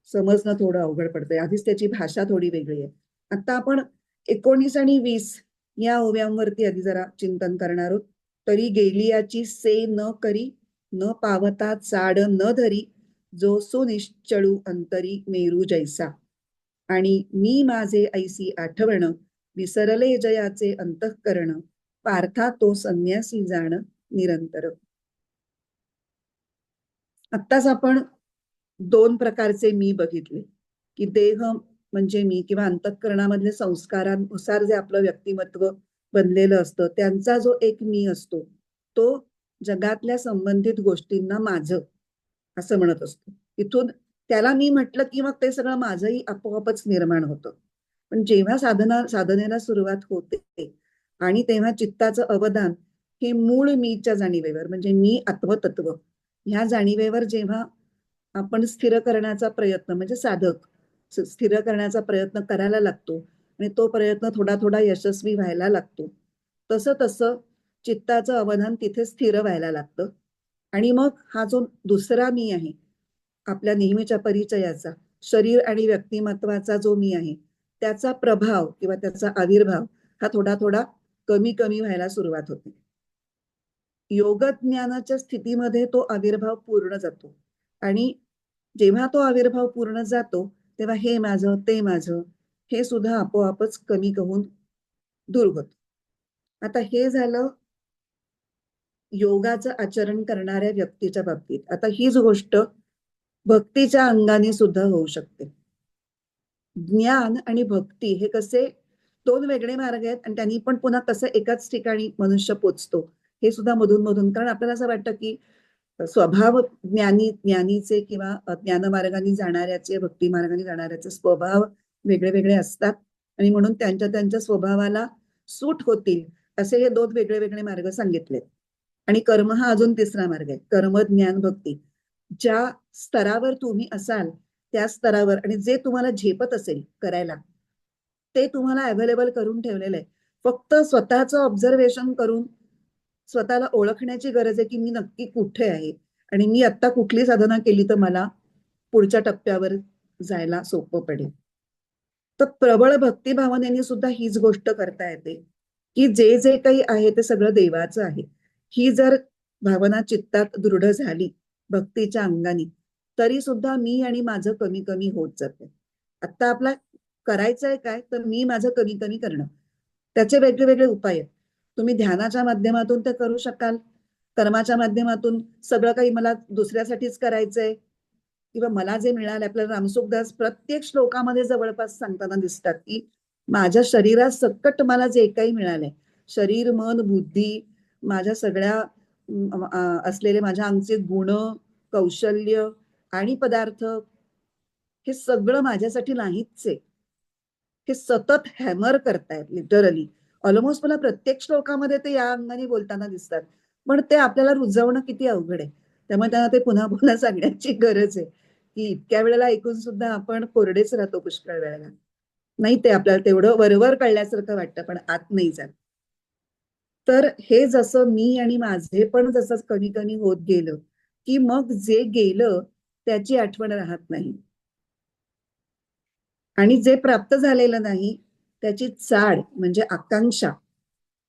Speaker 1: समजणं थोडं अवघड पडतंय. आधीच त्याची भाषा थोडी वेगळी आहे. आता आपण 19 आणि 20 या ओव्यांवरती आधी जरा चिंतन करणार आहोत. तरी गेली याची से न करी, न पावता चाड न धरी, जो सुनिश्चळू अंतरी मेरू जैसा. आणि मी माझे ऐसी आठवण, विसरले जयाचे अंतःकरण, पार्था तो संन्यासी जाण निरंतर. आत्ताच आपण दोन प्रकारचे मी बघितले, की देह म्हणजे मी किंवा अंतःकरणामधले संस्कारानुसार जे आपलं व्यक्तिमत्व बनलेलं असतं त्यांचा जो एक मी असतो, तो जगातल्या संबंधित गोष्टींना माझं असं म्हणत असतो. इथून त्याला मी म्हटलं की मग ते सगळं माझंही आपोआपच निर्माण होतं. पण जेव्हा साधनेला सुरुवात होते आणि तेव्हा चित्ताचं अवधान हे मूळ मीच्या जाणीवेवर म्हणजे मी आत्मतत्व ह्या जाणीवेवर जेव्हा आपण स्थिर करण्याचा प्रयत्न म्हणजे साधक स्थिर करण्याचा प्रयत्न करायला लागतो आणि तो प्रयत्न थोडा थोडा यशस्वी व्हायला लागतो, तसं तसं चित्ताचं अवधान तिथे स्थिर व्हायला लागतं. आणि मग हा जो दुसरा मी आहे आपल्या नेहमीच्या परिचयाचा, शरीर आणि व्यक्तिमत्वाचा जो मी आहे, त्याचा प्रभाव किंवा त्याचा आविर्भाव हा थोडा थोडा कमी कमी व्हायला सुरुवात होते. योगज्ञानाच्या स्थितीमध्ये तो आविर्भाव पूर्ण जातो आणि जेव्हा तो आविर्भाव पूर्ण जातो तेव्हा हे माझं ते माझं हे सुद्धा आपोआपच कमी होऊन दूर होत. आता हे झालं योगाचं आचरण करणाऱ्या व्यक्तीच्या बाबतीत. आता हीच गोष्ट भक्तीच्या अंगाने सुद्धा होऊ शकते. ज्ञान आणि भक्ती हे कसे दोन वेगळे मार्ग आहेत आणि त्यांनी पण पुन्हा कसं एकाच ठिकाणी मनुष्य पोचतो हे सुद्धा मधून मधून, कारण आपल्याला असं वाटतं की स्वभाव ज्ञानीचे किंवा ज्ञानमार्गाने जाणाऱ्याचे भक्ती मार्गाने जाणाऱ्याचे स्वभाव वेगळे वेगळे असतात आणि म्हणून त्यांच्या स्वभावाला सूट होतील असे हे दोन वेगळे वेगळे मार्ग सांगितलेत. आणि कर्म हा अजून तिसरा मार्ग आहे, कर्म ज्ञान भक्ती. ज्या स्तरावर तुम्ही असाल त्या स्तरावर आणि जे तुम्हाला झेपत असेल करायला ते तुम्हाला अवेलेबल करून ठेवलेलं आहे. फक्त स्वतःचं ऑब्झर्वेशन करून स्वतःला ओळखण्याची गरज आहे की मी नक्की कुठे आहे आणि मी आता कुठली साधना केली तर मला पुढच्या टप्प्यावर जायला सोपं पडेल. तर प्रबळ भक्तिभावनेने सुद्धा हीच गोष्ट करता येते की जे जे काही आहे ते सगळं देवाचं आहे. ही जर भावना चित्तात दृढ झाली भक्तीच्या अंगाने तरी सुद्धा मी आणि माझं कमी कमी होत जाते. आता आपला करायचंय काय तर मी माझं कमी कमी करणं. त्याचे वेगळे वेगळे उपाय आहेत. तुम्ही ध्यानाच्या माध्यमातून ते करू शकाल, कर्माच्या माध्यमातून सगळं काही मला दुसऱ्यासाठीच करायचंय किंवा मला जे मिळाले. आपल्याला रामसुखदास प्रत्येक श्लोकामध्ये जवळपास सांगताना दिसतात की माझ्या शरीरात सकट मला जे काही मिळालंय, शरीर मन बुद्धी माझ्या सगळ्या असलेले माझ्या अंगचे गुण, कौशल्य आणि पदार्थ हे सगळं माझ्यासाठी नाहीच आहे. हे सतत हॅमर करतायत लिटरली. ऑलमोस्ट मला प्रत्येक श्लोकामध्ये ते या अंगाने बोलताना दिसतात. पण ते आपल्याला रुजवणं किती अवघड आहे. त्यामुळे त्यांना ते पुन्हा पुन्हा सांगण्याची गरज आहे, की इतक्या वेळेला ऐकून सुद्धा आपण कोरडेच राहतो पुष्कळ वेळेला. नाही ते आपल्याला तेवढं वरवर कळल्यासारखं वाटतं, पण आत नाही जात. तर हे जसं मी आणि माझे पण जसं कमी कमी होत गेलं, की मग जे गेलं त्याची आठवण राहत नाही. आणि जे प्राप्त झालेलं नाही त्याची चाड म्हणजे आकांक्षा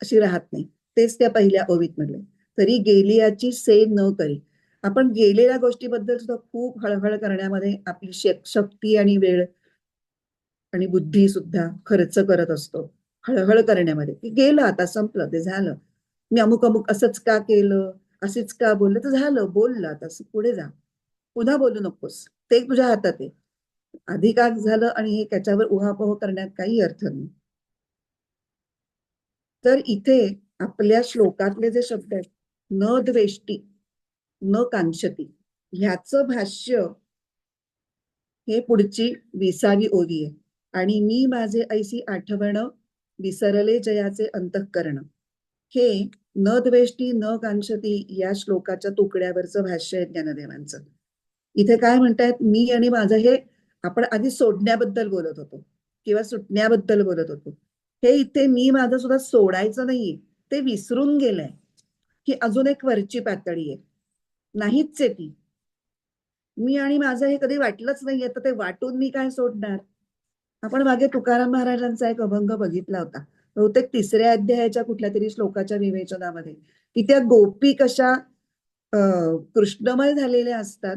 Speaker 1: अशी राहत नाही. तेच त्या पहिल्या ओवीत म्हणले. तरी गेली याची से न करी. आपण गेलेल्या गोष्टीबद्दल सुद्धा खूप हळहळ करण्यामध्ये आपली शक्ती आणि वेळ आणि बुद्धी सुद्धा खर्च करत असतो. हळहळ करण्यामध्ये की गेलं, आता संपलं, ते झालं. मी अमुक अमुक असंच का केलं, असेच का बोललं, तर झालं, बोललं, आता पुढे जा, पुन्हा बोलू नकोस, ते तुझ्या हातात आहे. अधिकार झालं आणि हे त्याच्यावर उहापोह करण्यात काही अर्थ नाही. तर इथे आपल्या श्लोकातले जे शब्द आहेत, न द्वेष्टी न कांक्षती, ह्याचं भाष्य हे पुढची 20वी ओवी आहे. आणि मी माझे ऐसी आठवण विसरले जयाचे अंतःकरण. हे न द्वेष्टी न कांक्षती या श्लोकाच्या तुकड्यावरचं भाष्य आहे ज्ञानदेवांचं. इथे काय म्हणतायत, मी आणि माझं हे आपण आधी सोडण्याबद्दल बोलत होतो किंवा सुटण्याबद्दल बोलत होतो. हे इथे मी माझं सुद्धा सोडायचं नाहीये, ते विसरून गेलंय. ही अजून एक वरची पातळी आहे, नाहीच आहे ती. मी आणि माझं हे कधी वाटलंच नाहीये, तर ते वाटून मी काय सोडणार. आपण मागे तुकाराम महाराजांचा एक अभंग बघितला होता, बहुतेक 3ऱ्या अध्यायाच्या कुठल्या तरी श्लोकाच्या विवेचनामध्ये, की त्या गोपी कशा कृष्णमय झालेल्या असतात,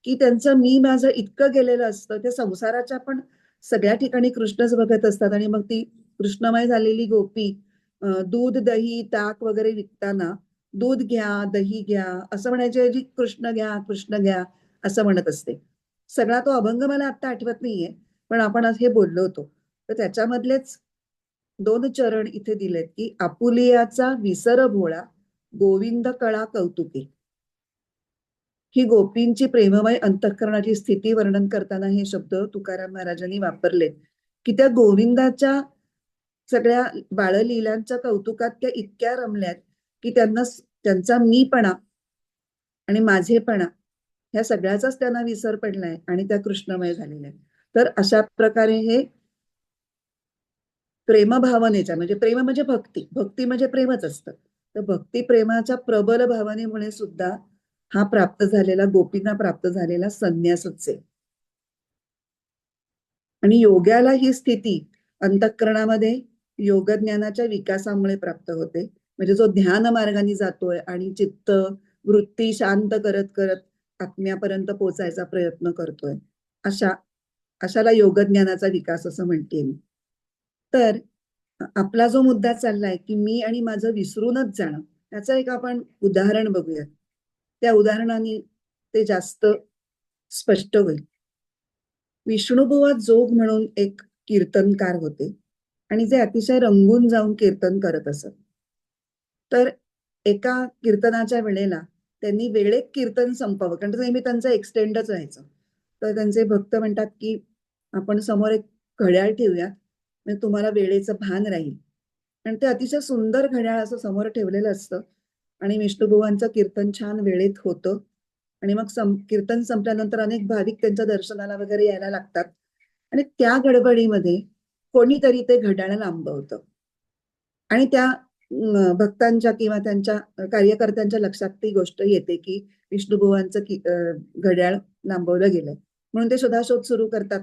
Speaker 1: की त्यांचं मी माझं इतकं गेलेलं असतं. ते संसाराच्या पण सगळ्या ठिकाणी कृष्णच बघत असतात आणि मग ती कृष्णमय झालेली गोपी दूध दही ताक वगैरे विकताना दूध घ्या दही घ्या असं म्हणायच्या ऐवजी कृष्ण घ्या कृष्ण घ्या असं म्हणत असते. सगळा तो अभंग मला आता आठवत नाहीये, पण आपण आज हे बोललो होतो. तर त्याच्यामधलेच 2 चरण इथे दिलेत, की आपुलियाचा विसर भोळा गोविंद कळा कौतुके. ही गोपींची प्रेममय अंतःकरणाची स्थिती वर्णन करताना हे शब्द तुकाराम महाराजांनी वापरलेत, की त्या गोविंदाच्या सगळ्या बाळलीलांच्या कौतुकात त्या इतक्या रमल्यात, की त्यांना त्यांचा मीपणा आणि माझेपणा ह्या सगळ्याचाच त्यांना विसर पडलाय आणि त्या कृष्णमय झालेल्या आहेत. तर अशा प्रकारे हे प्रेमभावनेच्या म्हणजे प्रेम म्हणजे भक्ती, भक्ती म्हणजे प्रेमच असतं. तर भक्ती प्रेमाच्या प्रबल भावनेमुळे सुद्धा हा प्राप्त झालेला गोपींना प्राप्त झालेला संन्यासच आहे. आणि योग्याला ही स्थिती अंतःकरणामध्ये योगज्ञानाच्या विकासामुळे प्राप्त होते. म्हणजे जो ध्यान मार्गाने जातोय आणि चित्त वृत्ती शांत करत करत आत्म्यापर्यंत पोहोचायचा प्रयत्न करतोय, अशा अशाला योगज्ञानाचा विकास असं म्हणते मी. तर आपला जो मुद्दा चाललाय की मी आणि माझं विसरूनच जाणं, त्याचं एक आपण उदाहरण बघूयात. त्या उदाहरणाने ते जास्त स्पष्ट होईल. विष्णुबुवा जोग म्हणून एक कीर्तनकार होते आणि जे अतिशय रंगून जाऊन कीर्तन करत असत. तर एका कीर्तनाच्या वेळेला त्यांनी वेळेत कीर्तन संपावं, कारण नेहमी त्यांचं एक्सटेंडच व्हायचं. तर त्यांचे भक्त म्हणतात की आपण समोर एक घड्याळ ठेवूया, म्हणजे तुम्हाला वेळेचं भान राहील. आणि ते अतिशय सुंदर घड्याळ असं समोर ठेवलेलं असतं आणि विष्णुबुवांचं कीर्तन छान वेळेत होतं. आणि मग कीर्तन संपल्यानंतर अनेक भाविक त्यांच्या दर्शनाला वगैरे यायला लागतात आणि त्या गडबडीमध्ये कोणीतरी ते घड्याळ लांबवतं आणि त्या भक्तांच्या किंवा त्यांच्या कार्यकर्त्यांच्या लक्षात ती गोष्ट येते की विष्णुबुवांचं घड्याळ लांबवलं गेलंय. म्हणून ते शोधाशोध सुरू करतात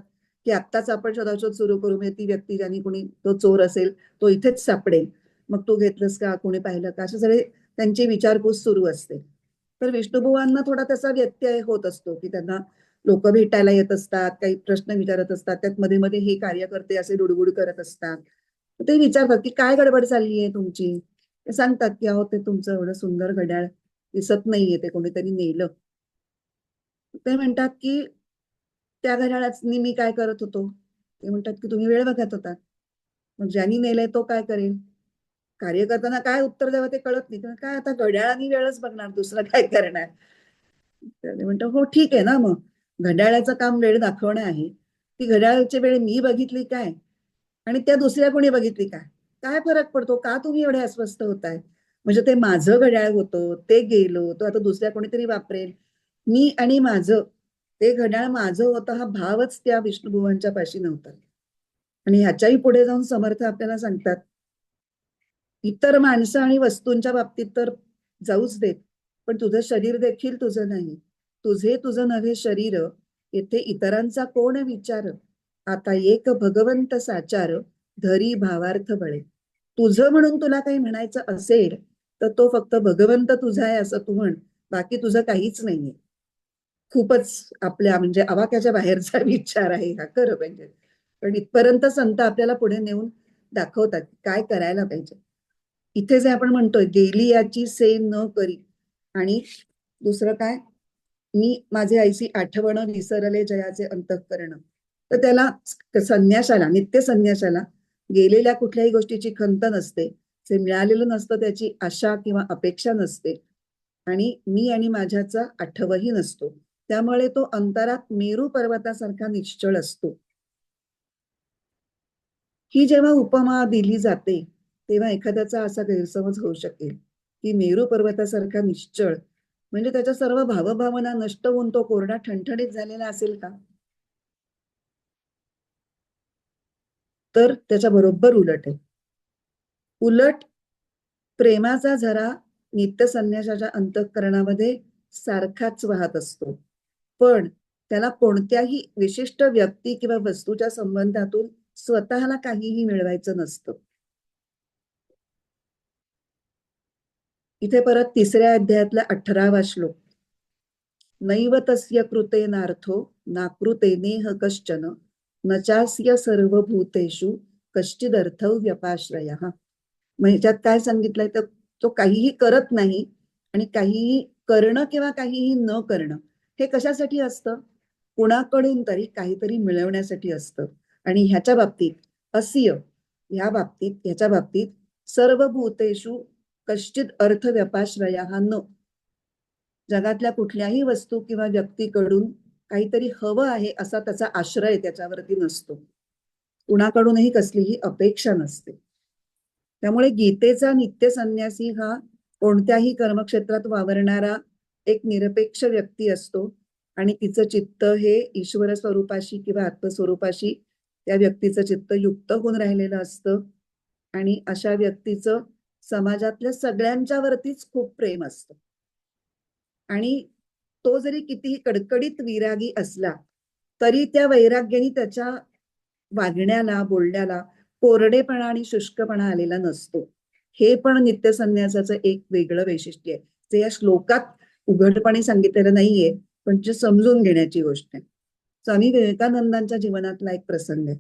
Speaker 1: की आत्ताच आपण शोधाशोध सुरू करू, म्हणजे ती व्यक्ती ज्याने कुणी तो चोर असेल तो इथेच सापडेल, मग तू घेतलंस का, कोणी पाहिलं का, असे सगळे त्यांची विचारपूस सुरू असते. तर विष्णुबुवांना थोडा त्याचा व्यत्यय होत असतो की त्यांना लोक भेटायला येत असतात, काही प्रश्न विचारत असतात, त्यात मध्ये मध्ये हे कार्यकर्ते असे लुडबुड करत असतात. ते विचारतात की काय गडबड चालली आहे तुमची. ते सांगतात की अहो ते तुमचं एवढं सुंदर घड्याळ दिसत नाहीये, ते कोणीतरी नेलं. ते म्हणतात की त्या घड्याळाने मी काय करत होतो. ते म्हणतात की तुम्ही वेळ बघत होता, मग ज्यांनी नेलंय तो काय करेल. कार्य करताना काय उत्तर द्यावं ते कळत नाही, तर काय आता घड्याळाने वेळच बघणार, दुसरं काय करणार. तर ते म्हणतो हो ठीक आहे ना, मग घड्याळाचं काम वेळ दाखवणं आहे. ती घड्याळाची वेळ मी बघितली काय आणि त्या दुसऱ्या कोणी बघितली काय, काय फरक पडतो, का तुम्ही एवढे अस्वस्थ होताय? म्हणजे ते माझं घड्याळ होतं, ते गेलो, तो आता दुसऱ्या कोणीतरी वापरेल. मी आणि माझं, ते घड्याळ माझं होतं हा भावच त्या विष्णुभुवांच्या पाशी नव्हता. आणि ह्याच्याही पुढे जाऊन समर्थ आपल्याला सांगतात, इतर माणसं आणि वस्तूंच्या बाबतीत तर जाऊच देत, पण तुझं शरीर देखील तुझं नाही. तुझे तुझं नव्हे शरीर, येथे इतरांचा कोण विचार. आता एक भगवंत साचार, धरी भावार्थ बळे. तुझं म्हणून तुला काही म्हणायचं असेल तर तो फक्त भगवंत तुझा आहे असं तू म्हण, बाकी तुझं काहीच नाहीये. खूपच आपल्या म्हणजे आवाक्याच्या बाहेरचा विचार आहे हा, खरं म्हणजे. पण इथपर्यंत संत आपल्याला पुढे नेऊन दाखवतात काय करायला पाहिजे. इथे जे आपण म्हणतोय गेली याची से न करी, आणि दुसरं काय, मी माझे ऐसी आठवण विसरले जयाचे अंतःकरण. तर त्याला संन्याशाला, नित्य संन्याशाला गेलेल्या कुठल्याही गोष्टीची खंत नसते, जे मिळालेलं नसतं त्याची आशा किंवा अपेक्षा नसते, आणि मी आणि माझ्याचा आठवही नसतो. त्यामुळे तो अंतरात मेरू पर्वतासारखा निश्चळ असतो. ही जेव्हा उपमा दिली जाते तेव्हा एखाद्याचा असा गैरसमज होऊ शकेल की मेरू पर्वतासारखा निश्चळ म्हणजे त्याच्या सर्व भावभावना नष्ट होऊन तो कोरडा ठणठणीत झालेला असेल का? तर त्याच्या बरोबर उलट आहे. उलट प्रेमाचा झरा नित्य संन्यासाच्या अंतःकरणामध्ये सारखाच वाहत असतो, पण त्याला कोणत्याही विशिष्ट व्यक्ती किंवा वस्तूच्या संबंधातून स्वतःला काहीही मिळवायचं नसतं. इथे परत तिसऱ्या अध्यायातला 18वा श्लोक, नैव तस्य कृतेनार्थो नाकृतेनेह कश्चन न चास्य सर्वभूतेषु कश्चिदर्थ व्यपाश्रयः. ह्याच्यात काय सांगितलंय तर तो काहीही करत नाही, आणि काहीही करणं किंवा काहीही न करणं हे कशासाठी असतं? कुणाकडून तरी काहीतरी मिळवण्यासाठी असतं. आणि ह्याच्या बाबतीत अस्य, ह्याच्या बाबतीत सर्व भूतेषु कश्चित अर्थ व्यपाश्रयः न, जगातल्या कुठल्याही वस्तू किंवा व्यक्तीकडून काहीतरी हवं आहे असा त्याचा आश्रय त्याच्यावरती नसतो, कुणाकडूनही कसलीही अपेक्षा नसते. त्यामुळे गीतेचा नित्य संन्यासी हा कोणत्याही कर्मक्षेत्रात वावरणारा एक निरपेक्ष व्यक्ती असतो, आणि तिचं चित्त हे ईश्वर स्वरूपाशी किंवा आत्मस्वरूपाशी त्या व्यक्तीचं चित्त युक्त होऊन राहिलेलं असतं. आणि अशा व्यक्तीचं समाजातल्या सगळ्यांच्या वरतीच खूप प्रेम असतं. आणि तो जरी कितीही कडकडीत विरागी असला तरी त्या वैराग्याने त्याच्या वागण्याला, बोलण्याला कोरडेपणा आणि शुष्कपणा आलेला नसतो. हे पण नित्य संन्यासाचं एक वेगळं वैशिष्ट्य आहे, जे या श्लोकात उघडपणे सांगितलेलं नाहीये, पण जे समजून घेण्याची गोष्ट आहे. स्वामी विवेकानंदांच्या जीवनातला एक प्रसंग आहे.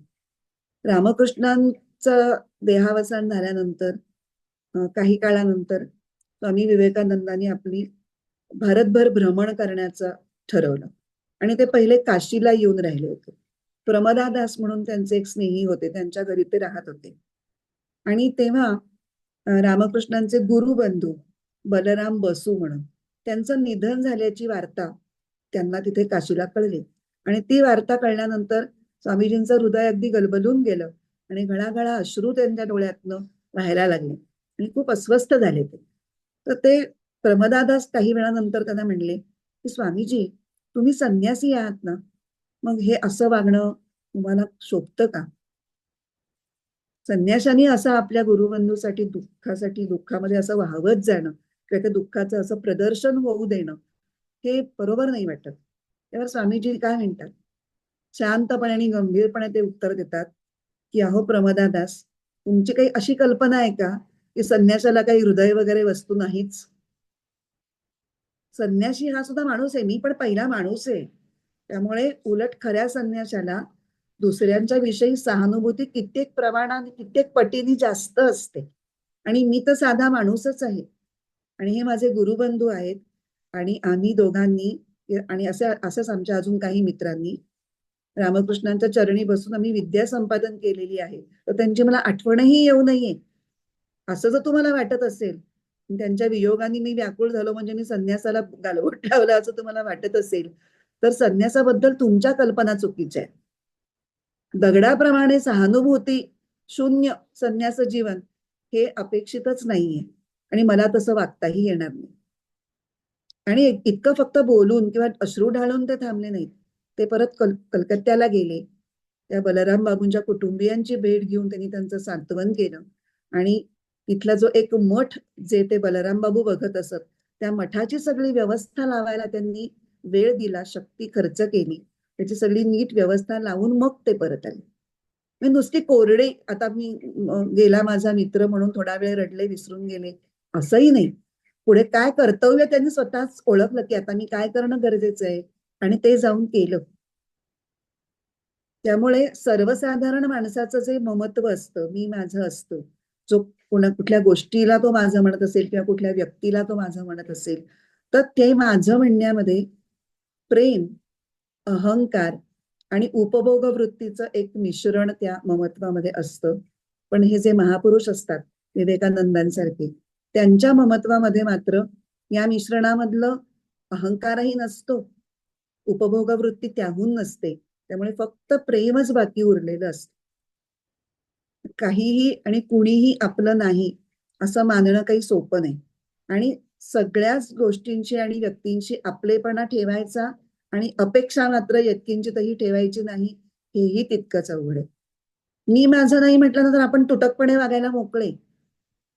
Speaker 1: रामकृष्णांचं देहावसान झाल्यानंतर काही काळानंतर स्वामी विवेकानंदांनी आपली भारतभर भ्रमण करण्याचं ठरवलं, आणि ते पहिले काशीला येऊन राहिले होते. प्रमदादास म्हणून त्यांचे एक स्नेही होते, त्यांच्या घरी ते राहत होते. आणि तेव्हा रामकृष्णांचे गुरुबंधू बलराम बसू म्हणून, त्यांचं निधन झाल्याची वार्ता त्यांना तिथे काशीला कळली. आणि ती वार्ता कळल्यानंतर स्वामीजींचं हृदय अगदी गलबलून गेलं, आणि घळाघळा अश्रू त्यांच्या डोळ्यातनं व्हायला लागले, आणि खूप अस्वस्थ झाले ते. तर ते प्रमदादास काही वेळानंतर त्यांना म्हणले की स्वामीजी, तुम्ही संन्यासी आहात ना, मग हे असं वागणं तुम्हाला शोभतं का? संन्याशाने असं आपल्या गुरुबंधूसाठी दुःखासाठी दुःखामध्ये असं वाहवत जाणं किंवा त्या दुःखाचं असं प्रदर्शन होऊ देणं हे बरोबर नाही वाटत. तेव्हा स्वामीजी काय म्हणतात, शांतपणे आणि गंभीरपणे ते उत्तर देतात की अहो प्रमदादास, तुमची काही अशी कल्पना आहे का की संन्यासाला काही हृदय वगैरे वस्तू नाहीच? संन्याशी हा सुद्धा माणूस आहे, मी पण पहिला माणूस आहे. त्यामुळे उलट खऱ्या संन्याशाला दुसऱ्यांच्या विषयी सहानुभूती कित्येक प्रमाणात कित्येक पटीने जास्त असते, आणि मी तर साधा माणूसच आहे, आणि हे माझे गुरुबंधू आहेत. आणि आम्ही दोघांनी आणि असंच आमच्या अजून काही मित्रांनी रामकृष्णांच्या चरणी बसून आम्ही विद्या संपादन केलेली आहे, तर त्यांची मला आठवणही येऊ नये असं जर तुम्हाला वाटत असेल, त्यांच्या वियोगाने मी व्याकुळ झालो म्हणजे मी संन्यासाला गालबोट लावला असं तुम्हाला वाटत असेल, तर संन्यासाबद्दल तुमच्या कल्पना चुकीच्या आहेत. दगडाप्रमाणे सहानुभूती शून्य संन्यास जीवन हे अपेक्षितच नाहीये आणि मला तसं वागताही येणार नाही. आणि इतकं फक्त बोलून किंवा अश्रू ढाळून ते थांबले नाहीत. ते परत कलकत्त्याला गेले. त्या बलराम बाबूंच्या कुटुंबियांची भेट घेऊन त्यांनी त्यांचं सांत्वन केलं आणि तिथला जो एक मठ जे ते बलराम बाबू बघत असत, त्या मठाची सगळी व्यवस्था लावायला त्यांनी वेळ दिला, शक्ती खर्च केली. त्याची सगळी नीट व्यवस्था लावून मग ते परत आले. मी नुसती कोरडे आता मी गेला माझा मित्र म्हणून थोडा वेळ रडले, विसरून गेले असंही नाही. पुढे काय कर्तव्य त्यांनी स्वतःच ओळखलं की आता मी काय करणं गरजेचं आहे आणि ते जाऊन केलं. त्यामुळे सर्वसाधारण माणसाचं जे ममत्व असतं, मी माझं असतं, जो कुठल्या गोष्टीला तो माझं म्हणत असेल किंवा कुठल्या व्यक्तीला तो माझं म्हणत असेल, तर ते माझं म्हणण्यामध्ये प्रेम, अहंकार आणि उपभोग वृत्तीचं एक मिश्रण त्या ममत्वामध्ये असतं. पण हे जे महापुरुष असतात विवेकानंदांसारखे, त्यांच्या ममत्वामध्ये मात्र या मिश्रणामधलं अहंकारही नसतो, उपभोग वृत्ती त्याहून नसते. त्यामुळे फक्त प्रेमच बाकी उरलेलं असतं. काहीही आणि कुणीही आपलं नाही असं मानणं काही सोपं नाही. आणि सगळ्याच गोष्टींची आणि व्यक्तींची आपलेपणा ठेवायचा आणि अपेक्षा मात्र यत्किंचितही ठेवायची नाही, हेही तितकंच अवघड आहे. मी माझं नाही म्हटलं ना तर आपण तुटकपणे वागायला मोकळे,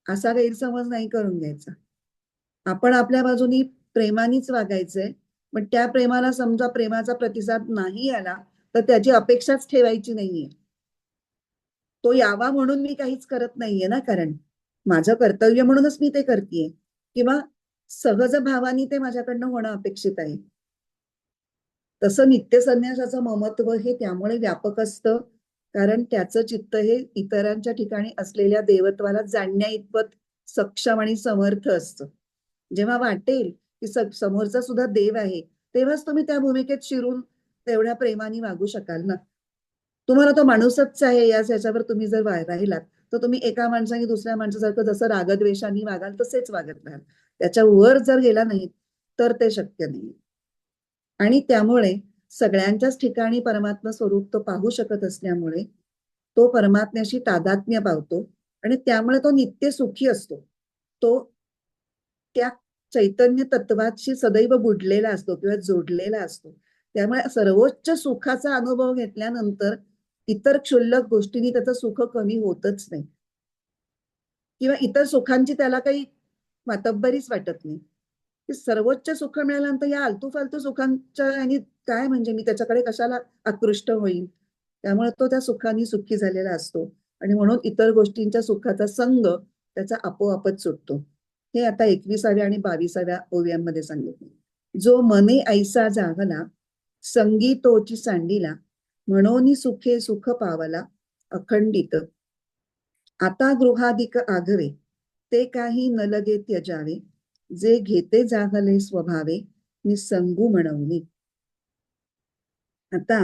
Speaker 1: असा गैरसमज नाही करून घ्यायचा. आपण आपल्या बाजूनी प्रेमानेच वागायचंय, पण त्या प्रेमाला समजा प्रेमाचा प्रतिसाद नाही आला तर त्याची अपेक्षाच ठेवायची नाहीये. तो यावा म्हणून मी काहीच करत नाहीये ना, कारण माझं कर्तव्य म्हणूनच मी ते करतेय किंवा सहज भावानी ते माझ्याकडनं होणं अपेक्षित आहे. तसं नित्य संन्यासाचं ममत्व हे त्यामुळे व्यापक असतं कारण त्याचं चित्त हे इतरांच्या ठिकाणी असलेल्या देवत्वाला जाणण्या इतपत सक्षम आणि समर्थ असतं. जेव्हा वाटेल की समोरचा सुद्धा देव आहे, तेव्हाच तुम्ही त्या भूमिकेत शिरून तेवढ्या प्रेमाने वागू शकाल ना. तुम्हाला तो माणूसच आहे याच्यावर तुम्ही जर राहिलात तर तुम्ही एका माणसाने दुसऱ्या माणसासारखं जसं रागद्वेषाने वागाल तसेच वागत राहाल. त्याच्या वर जर गेला नाही तर ते शक्य नाही. आणि त्यामुळे सगळ्यांच्याच ठिकाणी परमात्मा स्वरूप तो पाहू शकत असल्यामुळे तो परमात्म्याशी तादात्म्य पावतो आणि त्यामुळे तो नित्य सुखी असतो. तो त्या चैतन्य तत्वाशी सदैव बुडलेला असतो किंवा जोडलेला असतो. त्यामुळे सर्वोच्च सुखाचा अनुभव घेतल्यानंतर इतर क्षुल्लक गोष्टींनी त्याचं सुख कमी होतच नाही किंवा इतर सुखांची त्याला काही मातब्बरीच वाटत नाही. सर्वोच्च सुख मिळाल्यानंतर या आलतू फालतू सुखांच्या आणि काय म्हणजे मी त्याच्याकडे कशाला आकृष्ट होईल. त्यामुळे तो त्या सुखाने सुखी झालेला असतो आणि म्हणून इतर गोष्टींच्या सुखाचा संग त्याचा आपोआपच सुटतो. हे आता 21व्या आणि 22व्या ओव्यांमध्ये सांगितले. जो मने ऐसा जागला संगीतोची सांडिला म्हणून सुखे सुख पावला अखंडित. आता गृहाधिक आघवे ते काही न लगे त्यजावे जे घेते जागले स्वभावे निसंगू म्हणवनी. आता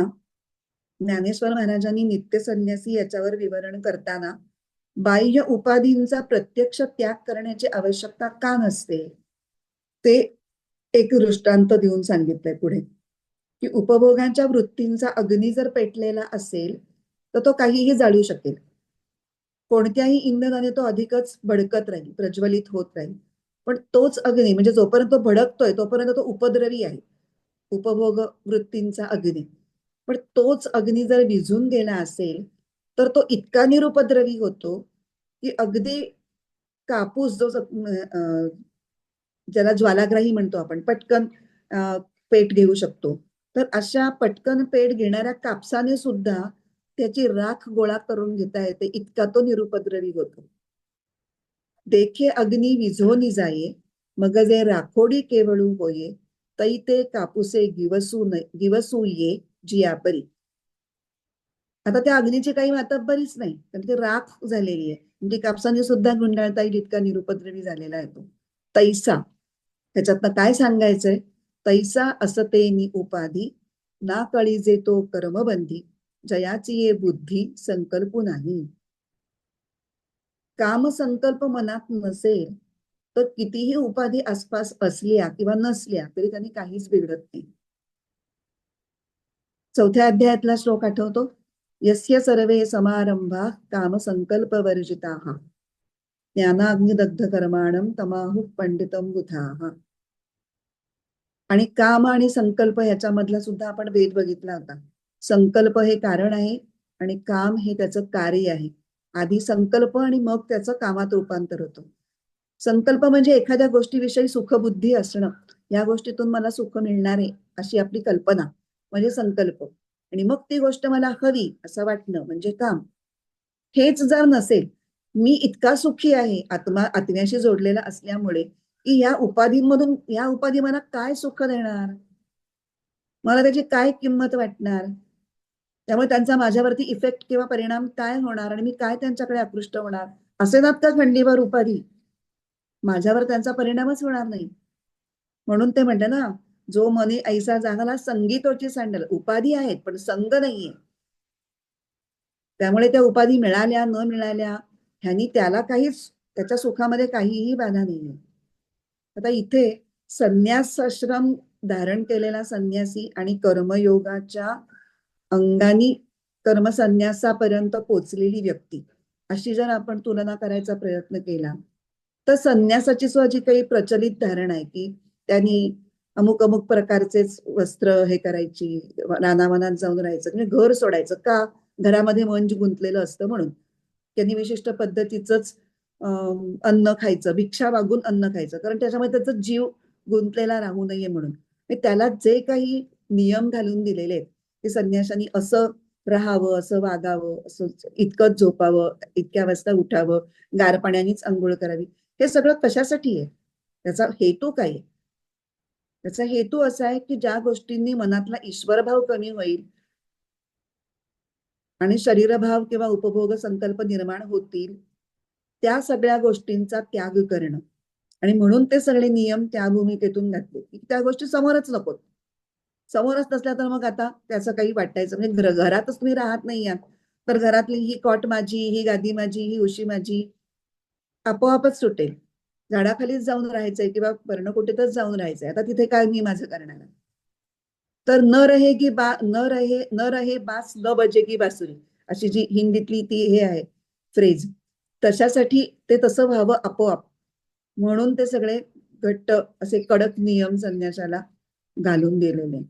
Speaker 1: ज्ञानेश्वर महाराजांनी नित्य संन्यासी याच्यावर विवरण करताना बाह्य उपाधींचा प्रत्यक्ष त्याग करण्याची आवश्यकता का नसते ते एक दृष्टांत देऊन सांगितलंय पुढे की उपभोगांच्या वृत्तींचा अग्नी जर पेटलेला असेल तर तो काहीही जाळू शकेल. कोणत्याही इंधनाने तो अधिकच भडकत राहील, प्रज्वलित होत राहील. पण तोच अग्नी म्हणजे जोपर्यंत तो भडकतोय तोपर्यंत तो उपद्रवी आहे, उपभोग वृत्तींचा अग्नी. पण तोच अग्नी जर विझून गेला असेल तर तो इतका निरुपद्रवी होतो की अगदी कापूस जो ज्याला ज्वालाग्राही म्हणतो आपण, पटकन पेट घेऊ शकतो. तर अशा पटकन पेट घेणाऱ्या कापसाने सुद्धा त्याची राख गोळा करून घेता येते, इतका तो निरुपद्रवी होतो. देखे अग्नी विझोनी जाये मग जे राखोडी केवळू होये तै ते कापुसे गिवसू ये जियापरी. आता त्या अग्नीची काही मातब्बरीच नाही कारण ती राख झालेली आहे. म्हणजे कापसाने सुद्धा गुंडाळता येईल इतका निरुपद्रवी झालेला आहे तो. तैसा त्याच्यातनं काय सांगायचंय, तैसा असते नि उपाधी ना कळीजे तो कर्मबंधी जयाची ये बुद्धी संकल्पू नाही. कामसंकल्प मनात नसेल तर कितीही उपाधी आसपास असल्या किंवा नसल्या तरी त्यांनी काहीच बिघडत नाही. 4थ्या अध्यायातला श्लोक आठवतो? यस्य सर्वे समारंभा कामसंकल्प वर्जिताः ज्ञानाग्निदग्ध कर्माणं तमाहु पंडितम बुधाः. आणि काम आणि संकल्प ह्याच्यामधला सुद्धा आपण भेद बघितला होता. संकल्प हे कारण आहे आणि काम हे त्याचं कार्य आहे. आधी संकल्प आणि मग त्याचं कामात रूपांतर होतं. संकल्प म्हणजे एखाद्या गोष्टीविषयी सुखबुद्धी असणं, या गोष्टीतून मला सुख मिळणार आहे अशी आपली कल्पना म्हणजे संकल्प, आणि मग ती गोष्ट मला हवी असं वाटणं म्हणजे काम. हेच जर नसेल, मी इतका सुखी आहे आत्म्याशी जोडलेला असल्यामुळे की या उपाधींमधून, या उपाधी मला काय सुख देणार, मला त्याची काय किंमत वाटणार, त्यामुळे त्यांचा माझ्यावरती इफेक्ट किंवा परिणाम काय होणार आणि मी काय त्यांच्याकडे आकृष्ट होणार, असे नात का खंडीवर उपाधी, माझ्यावर त्यांचा परिणामच होणार नाही. म्हणून ते म्हणते ना, जो मनी ऐसा जागला संगीतोची सँडल. उपाधी आहेत पण संग नाहीये. त्यामुळे त्या उपाधी मिळाल्या न मिळाल्या ह्यानी त्याला काहीच, त्याच्या सुखामध्ये काहीही बाधा नाहीये. आता इथे संन्यासाश्रम धारण केलेला संन्यासी आणि कर्मयोगाच्या अंगानी कर्मसन्यासापर्यंत पोचलेली व्यक्ती अशी जर आपण तुलना करायचा प्रयत्न केला तर संन्यासाची सुद्धा जी काही प्रचलित धारणा आहे की त्यांनी अमुक अमुक प्रकारचेच वस्त्र हे करायची, रानावनात जाऊन राहायचं, म्हणजे घर सोडायचं का, घरामध्ये मन गुंतलेलं असतं म्हणून त्यांनी विशिष्ट पद्धतीचंच अन्न खायचं, भिक्षा मागून अन्न खायचं, कारण त्याच्यामध्ये त्याचा जीव गुंतलेला राहू नये म्हणून. त्याला जे काही नियम घालून दिलेले आहेत की संन्याशांनी असं राहावं, असं वागावं, असं इतकंच झोपावं, इतक्या वाजता उठावं, गार पाण्यानेच आंघोळ करावी, हे सगळं कशासाठी आहे, त्याचा हेतू काय आहे? त्याचा हेतू असा आहे की ज्या गोष्टींनी मनातला ईश्वरभाव कमी होईल आणि शरीरभाव किंवा उपभोग संकल्प निर्माण होतील, त्या सगळ्या गोष्टींचा त्याग करणं. आणि म्हणून ते सगळे नियम त्या भूमिकेतून घातले की त्या गोष्टी समोरच नकोत. समोरच नसल्या तर मग आता त्याचं काही वाटायचं, म्हणजे घरातच तुम्ही राहत नाही आहात तर घरातली ही कॉट माझी, ही गादी माझी, ही उशी माझी आपोआपच सुटेल. झाडाखालीच जाऊन राहायचंय किंवा पर्णकुटीतच जाऊन राहायचंय, आता तिथे काय मी माझं करणार. तर न रहे बास न बजेगी बासुरी, अशी जी हिंदीतली ती हे आहे फ्रेज, तशासाठी ते तसं व्हावं आपोआप म्हणून ते सगळे घट्ट असे कडक नियम संन्यासाला घालून दिलेले.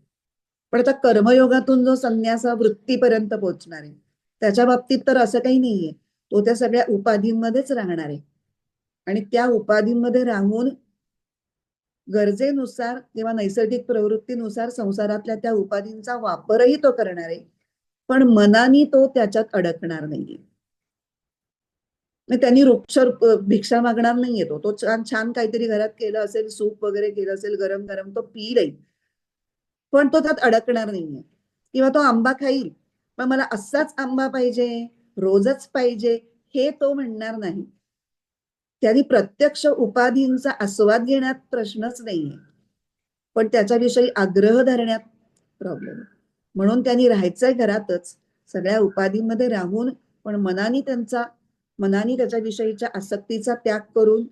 Speaker 1: पण आता कर्मयोगातून जो संन्यासा वृत्तीपर्यंत पोहोचणार आहे त्याच्या बाबतीत तर असं काही नाहीये. तो त्या सगळ्या उपाधींमध्येच राहणार आहे आणि त्या उपाधींमध्ये राहून गरजेनुसार किंवा नैसर्गिक प्रवृत्तीनुसार संसारातल्या त्या उपाधींचा वापरही तो करणार आहे, पण मनाने तो त्याच्यात अडकणार नाहीये. त्यांनी वृक्ष भिक्षा मागणार नाहीये, तो छान छान काहीतरी घरात केलं असेल, सूप वगैरे केलं असेल गरम गरम, तो पिईल, पण तो त्यात अडकणार नाहीये. किंवा तो आंबा खाईल पण मला असाच आंबा पाहिजे, रोजच पाहिजे, हे तो म्हणणार नाही. त्यांनी प्रत्यक्ष उपाधींचा आस्वाद घेण्यात प्रश्नच नाहीये, पण त्याच्याविषयी आग्रह धरण्यात प्रॉब्लेम. म्हणून त्यांनी राहायचंय घरातच, सगळ्या उपाधींमध्ये राहून, पण मनाने त्याच्याविषयीच्या आसक्तीचा त्याग करून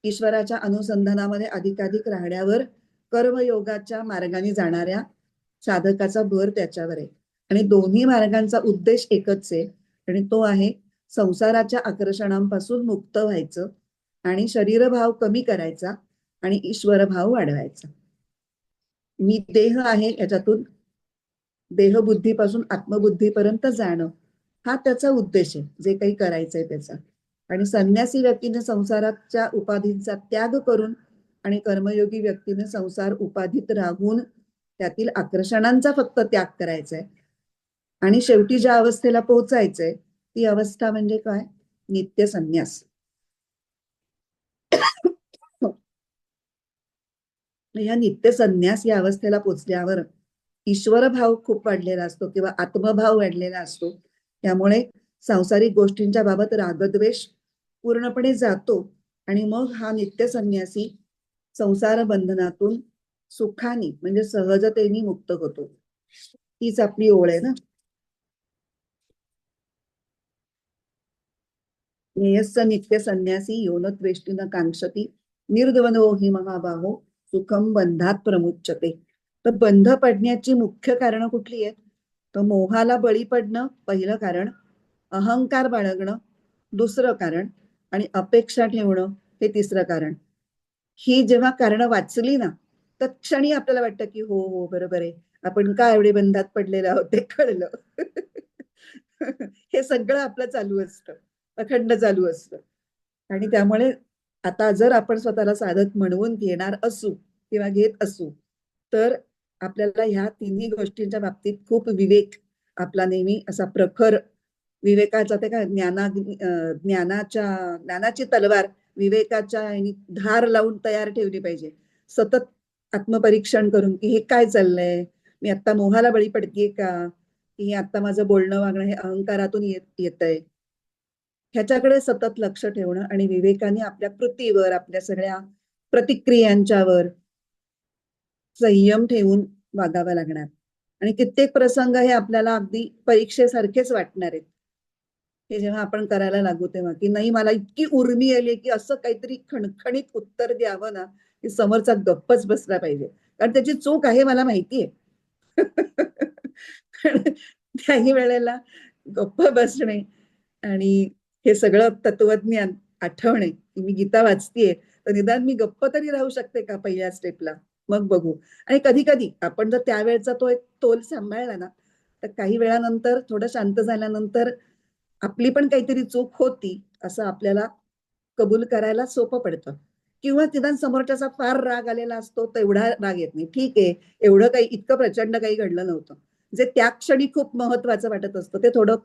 Speaker 1: ईश्वराच्या अनुसंधानामध्ये अधिकाधिक राहण्यावर कर्मयोगाच्या मार्गाने जाणाऱ्या साधकाचा भर त्याच्यावर आहे. आणि दोन्ही मार्गांचा उद्देश एकच आहे, आणि तो आहे संसाराच्या आकर्षणांपासून मुक्त व्हायचं आणि शरीरभाव कमी करायचा आणि ईश्वरभाव वाढवायचा. मी देह आहे याच्यातून देहबुद्धीपासून आत्मबुद्धीपर्यंत जाणं, हा त्याचा उद्देश आहे जे काही करायचंय त्याचा. आणि संन्यासी व्यक्तीने संसाराच्या उपाधींचा त्याग करून आणि कर्मयोगी व्यक्तीने संसार उपाधीत राहून त्यातील आकर्षणांचा फक्त त्याग करायचा आहे. आणि शेवटी ज्या अवस्थेला पोहोचायचंय ती अवस्था म्हणजे काय, नित्य संन्यास. या नित्य संन्यास या अवस्थेला पोचल्यावर ईश्वरभाव खूप वाढलेला असतो किंवा आत्मभाव वाढलेला असतो, त्यामुळे सांसारिक गोष्टींच्या बाबत रागद्वेष पूर्णपणे जातो आणि मग हा नित्य संन्यासी संसार बंधनातून सुखाने म्हणजे सहजतेने मुक्त होतो. तीच आपली ओळ आहे ना. ज्ञेयस्स नित्य संन्यासी यो न त्वेष्टि न कांक्षती निर्द्वंद्वो हि महाबाहो सुखम बंधात प्रमुच्यते. तर बंध पडण्याची मुख्य कारणं कुठली आहेत? तर मोहाला बळी पडणं पहिलं कारण, अहंकार बाळगणं दुसरं कारण, आणि अपेक्षा ठेवणं हे तिसरं कारण. ही जेव्हा कारणं वाचली ना, तत्क्षणी आपल्याला वाटतं की हो हो बरोबर आहे, आपण का एवढे बंधात पडलेले आहोत ते कळलं. हे सगळं आपलं चालू असतं, अखंड चालू असतं. आणि त्यामुळे आता जर आपण स्वतःला साधक म्हणवून घेणार असू किंवा घेत असू, तर आपल्याला ह्या तिन्ही गोष्टींच्या बाबतीत खूप विवेक आपला नेहमी असा प्रखर, विवेकाचा ते काय ज्ञानाची तलवार विवेकाच्या ह्यानी धार लावून तयार ठेवली पाहिजे. सतत आत्मपरीक्षण करून की हे काय चाललंय, मी आता मोहाला बळी पडतीये का, की हे आता माझं बोलणं वागणं हे अहंकारातून येतंय, ह्याच्याकडे सतत लक्ष ठेवणं आणि विवेकाने आपल्या कृतीवर, आपल्या सगळ्या प्रतिक्रियांच्यावर संयम ठेवून वागावं लागणार. आणि कित्येक प्रसंग हे आपल्याला अगदी परीक्षेसारखेच वाटणार आहेत हे जेव्हा आपण करायला लागू तेव्हा, की नाही मला इतकी उर्मी आली की असं काहीतरी खणखणीत उत्तर द्यावं ना की समोरचा गप्पच बसला पाहिजे, कारण त्याची चूक आहे मला माहितीये. पण त्याही वेळेला गप्प बसणे आणि हे सगळं तत्वज्ञान आठवणे की मी गीता वाचतीये, तर निदान मी गप्प तरी राहू शकते का पहिल्या स्टेपला, मग बघू. आणि कधी कधी आपण जर त्यावेळेचा तो एक तोल सांभाळला ना, तर काही वेळानंतर थोडं शांत झाल्यानंतर आपली पण काहीतरी चूक होती असं आपल्याला कबूल करायला सोपं पडतं. किंवा निदान समोरच्याचा फार राग आलेला असतो तेवढा राग येत नाही, ठीक आहे, एवढं काही इतकं प्रचंड काही घडलं नव्हतं. जे त्या क्षणी खूप महत्वाचं वाटत असतं ते थोडं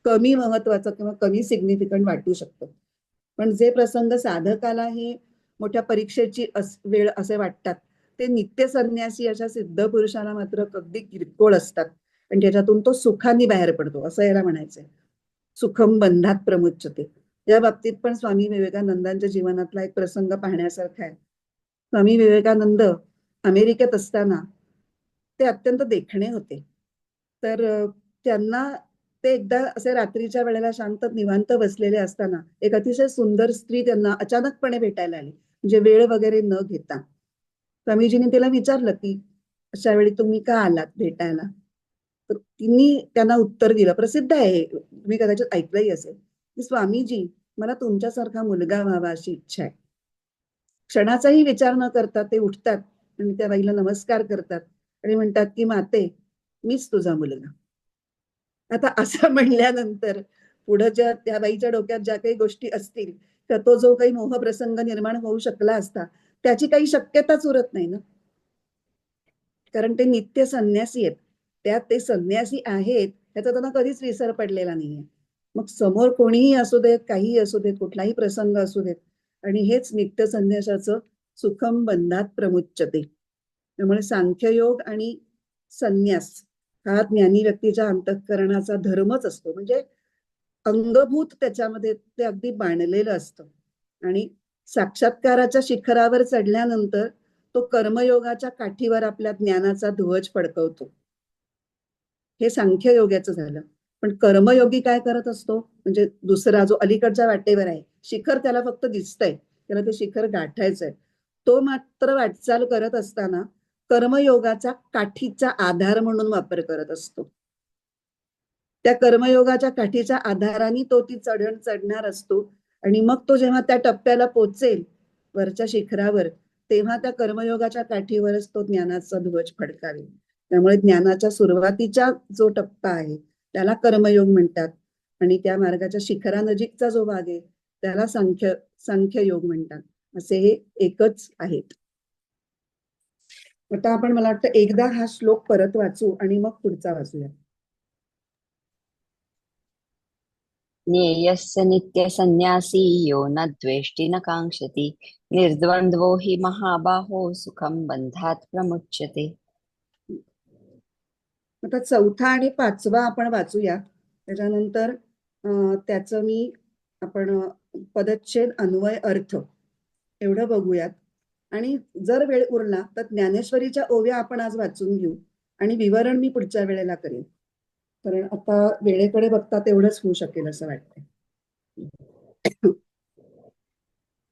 Speaker 1: कमी महत्वाचं किंवा कमी सिग्निफिकंट वाटू शकतं. पण जे प्रसंग साधकाला ही मोठ्या परीक्षेची वेळ असे वाटतात, ते नित्य संन्यासी अशा सिद्ध पुरुषाला मात्र अगदी किरकोळ असतात. आणि त्याच्यातून तो सुखाने बाहेर पडतो असं याला म्हणायचंय. सुखम बंधात प्रमुच्यते. या बाबतीत पण स्वामी विवेकानंदांच्या जीवनातला एक प्रसंग पाहण्यासारखा आहे. स्वामी विवेकानंद अमेरिकेत असताना ते अत्यंत देखणे होते. तर त्यांना ते एकदा असे रात्रीच्या वेळेला शांत निवांत बसलेले असताना एक अतिशय सुंदर स्त्री त्यांना अचानकपणे भेटायला आली, म्हणजे वेळ वगैरे न घेता. स्वामीजींनी तिला विचारलं की अशा वेळी तुम्ही का आलात भेटायला. तर तिने त्यांना उत्तर दिलं, प्रसिद्ध आहे, तुम्ही कदाचित ऐकलंही असेल, की स्वामीजी मला तुमच्यासारखा मुलगा व्हावा अशी इच्छा आहे. क्षणाचाही विचार न करता ते उठतात आणि त्या बाईला नमस्कार करतात आणि म्हणतात की माते, मीच तुझा मुलगा. आता असं म्हणल्यानंतर पुढे ज्या त्या बाईच्या डोक्यात ज्या काही गोष्टी असतील, तर तो जो काही मोहप्रसंग निर्माण होऊ शकला असता त्याची काही शक्यताच उरत नाही ना. कारण ते नित्य संन्यासी आहेत, त्यात ते संन्यासी आहेत त्याचा त्यांना कधीच विसर पडलेला नाहीये. मग समोर कोणीही असू देत, काहीही असू देत, कुठलाही प्रसंग असू देत, आणि हेच नित्य संन्यासाचं सुखम बंधात प्रमुच्यते. त्यामुळे सांख्ययोग आणि संन्यास हा ज्ञानी व्यक्तीच्या अंतःकरणाचा धर्मच असतो, म्हणजे अंगभूत त्याच्यामध्ये ते अगदी बाणलेलं असतं. आणि साक्षात्काराच्या शिखरावर चढल्यानंतर तो कर्मयोगाच्या काठीवर आपल्या ज्ञानाचा ध्वज फडकवतो. हे सांख्ययोगाचं झालं. पण कर्मयोगी काय करत असतो, म्हणजे दुसरा जो अलीकडच्या वाटेवर आहे, शिखर त्याला फक्त दिसतंय, त्याला ते शिखर गाठायचंय, तो मात्र वाटचाल करत असताना कर्मयोगाचा काठीचा आधार म्हणून वापर करत असतो. त्या कर्मयोगाच्या काठीच्या आधाराने तो ती चढण चढणार असतो. आणि मग तो जेव्हा त्या टप्प्याला पोचेल वरच्या शिखरावर, तेव्हा त्या कर्मयोगाच्या काठीवरच तो ज्ञानाचा ध्वज फडकावेल. त्यामुळे ज्ञानाच्या सुरुवातीचा जो टप्पा आहे त्याला कर्मयोग म्हणतात, आणि त्या मार्गाच्या शिखरानजीकचा जो भाग आहे त्याला सांख्ययोग म्हणतात. असे हे एकच आहेत. आता आपण मला वाटतं एकदा हा श्लोक परत वाचू आणि मग पुढचा वाचूया.
Speaker 2: ज्ञेयस्य नित्यसन्न्यासी यो न द्वेष्टि न काङ्क्षति निर्द्वन्द्वो हि महाबाहो सुखं बन्धात् प्रमुच्यते.
Speaker 1: आता चौथा आणि पाचवा आपण वाचूया, त्याच्यानंतर त्याचं मी आपण पदच्छेद अन्वय अर्थ एवढं बघूयात. आणि जर वेळ उरला तर ज्ञानेश्वरीच्या ओव्या आपण आज वाचून घेऊ आणि विवरण मी पुढच्या वेळेला करेन, कारण आता वेळेकडे बघता तेवढंच होऊ शकेल असं वाटतंय.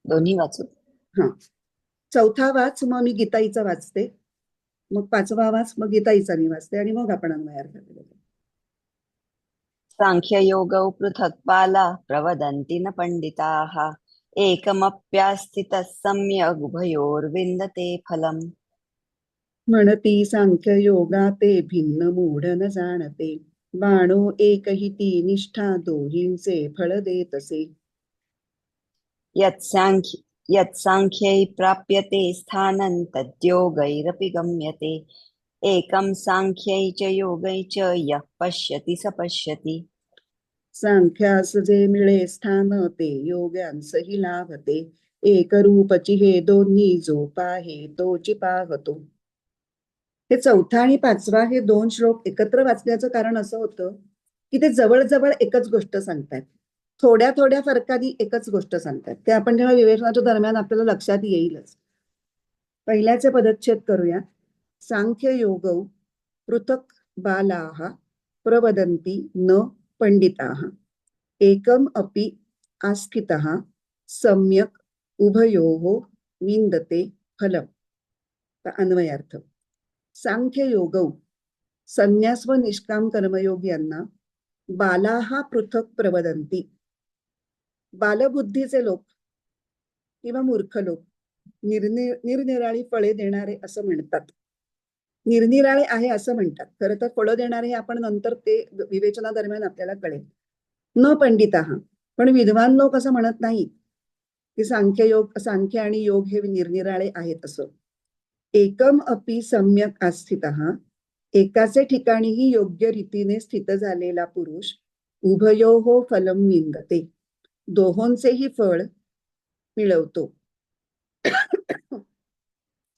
Speaker 2: दोन्ही वाचू.
Speaker 1: हा, चौथा वाच मग मी गीताईचा वाचते, मग पाचवा वाच मग गीताईचा मी वाचते आणि मग आपण अन्वयार्थ करूया.
Speaker 2: सांख्ययोगौ पृथक् बाला प्रवदन्ति न पंडिताः एकमप्यास्थितः सम्यगुभयोर्विन्दते फलम्.
Speaker 1: म्हणती सांख्य योगा ते भिन्न मूढ न जाणते, बाणो एकहिती निष्ठा दोहींचे फळ देतसे.
Speaker 2: यत्सांख्यै प्राप्यते स्थानं तद्योगैरपि गम्यते एकं सांख्यै च योगै च यः पश्यति स पश्यति.
Speaker 1: सांख्यास जे मिळे स्थान ते योग्यांसही लाभते, एकरूपची हे दोन्ही जो पाहे तोची पाहतो. हे चौथा आणि पाचवा हे दोन श्लोक एकत्र वाचण्याचं कारण असं होतं की ते जवळजवळ एकच गोष्ट सांगतात, थोड्या थोड्या फरकाने एकच गोष्ट सांगतात. ते आपण जेव्हा विवेचनाच्या दरम्यान आपल्याला लक्षात येईलच. पहिल्याचे पदच्छेद करूया. सांख्य योगौ पृथक् बालाः प्रवदन्ति न पंडिताः एकम अपि आस्थितः सम्यक उभयोः विन्दते फलम्. अन्वयार्थ. सांख्य योगौ संन्यास व निष्काम कर्मयोग यांना बालाहा पृथक प्रवदंती, बालबुद्धीचे लोक किंवा मूर्ख लोक निरनिराळी फळे देणारे असं म्हणतात. निरनिराळे आहे असं म्हणतात, खरं तर फळं देणारे आपण नंतर ते विवेचना दरम्यान आपल्याला कळेल. न पंडिताः, पण विद्वान लोक असं म्हणत नाहीत की सांख्य आणि योग हे निरनिराळे आहेत असं. एकम अपि सम्यक आस्थितः, एकाचे ठिकाणीही योग्य रीतीने स्थित झालेला पुरुष उभयोः फलम विंदते, दोहोंचेही फळ मिळवतो.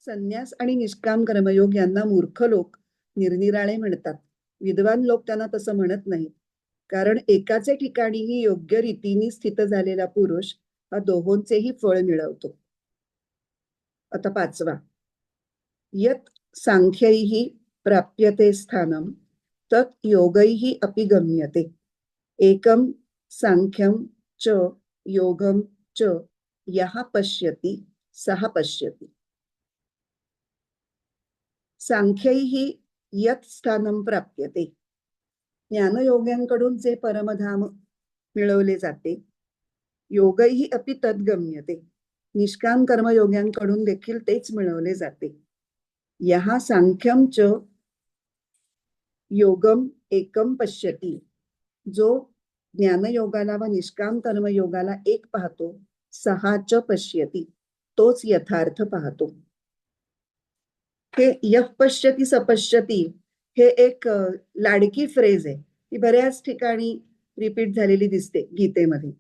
Speaker 1: संन्यास आणि निष्काम कर्मयोग यांना मूर्ख लोक निरनिराळे म्हणतात, विद्वान लोक त्यांना तसं म्हणत नाहीत, कारण एकाचे ठिकाणीही योग्य रीतीने स्थित झालेला पुरुष हा दोहोंचेही फळ मिळवतो. आता पाचवा. यत् सांख्यैः प्राप्यते स्थानं तत् योगैः अपि गम्यते एकं सांख्यं च योगं च यः पश्यति सः पश्यति. सांख्यैः यत् स्थानं प्राप्यते, ज्ञानयोग्यांकडून जे परमधाम मिळवले जाते, योगैः अपि तद् गम्यते, निष्काम कर्मयोग्यांकडून देखील तेच मिळवले जाते. यः सांख्यं च योगम एकम पश्यति, जो ज्ञानयोगाला व निष्काम कर्मयोगाला एक पाहतो, सहा च पश्यति, तोच यथार्थ पाहतो. हे यः पश्यति सपश्यति हे एक लाडकी फ्रेज आहे, ती बऱ्याच ठिकाणी रिपीट झालेली दिसते गीतेमध्ये.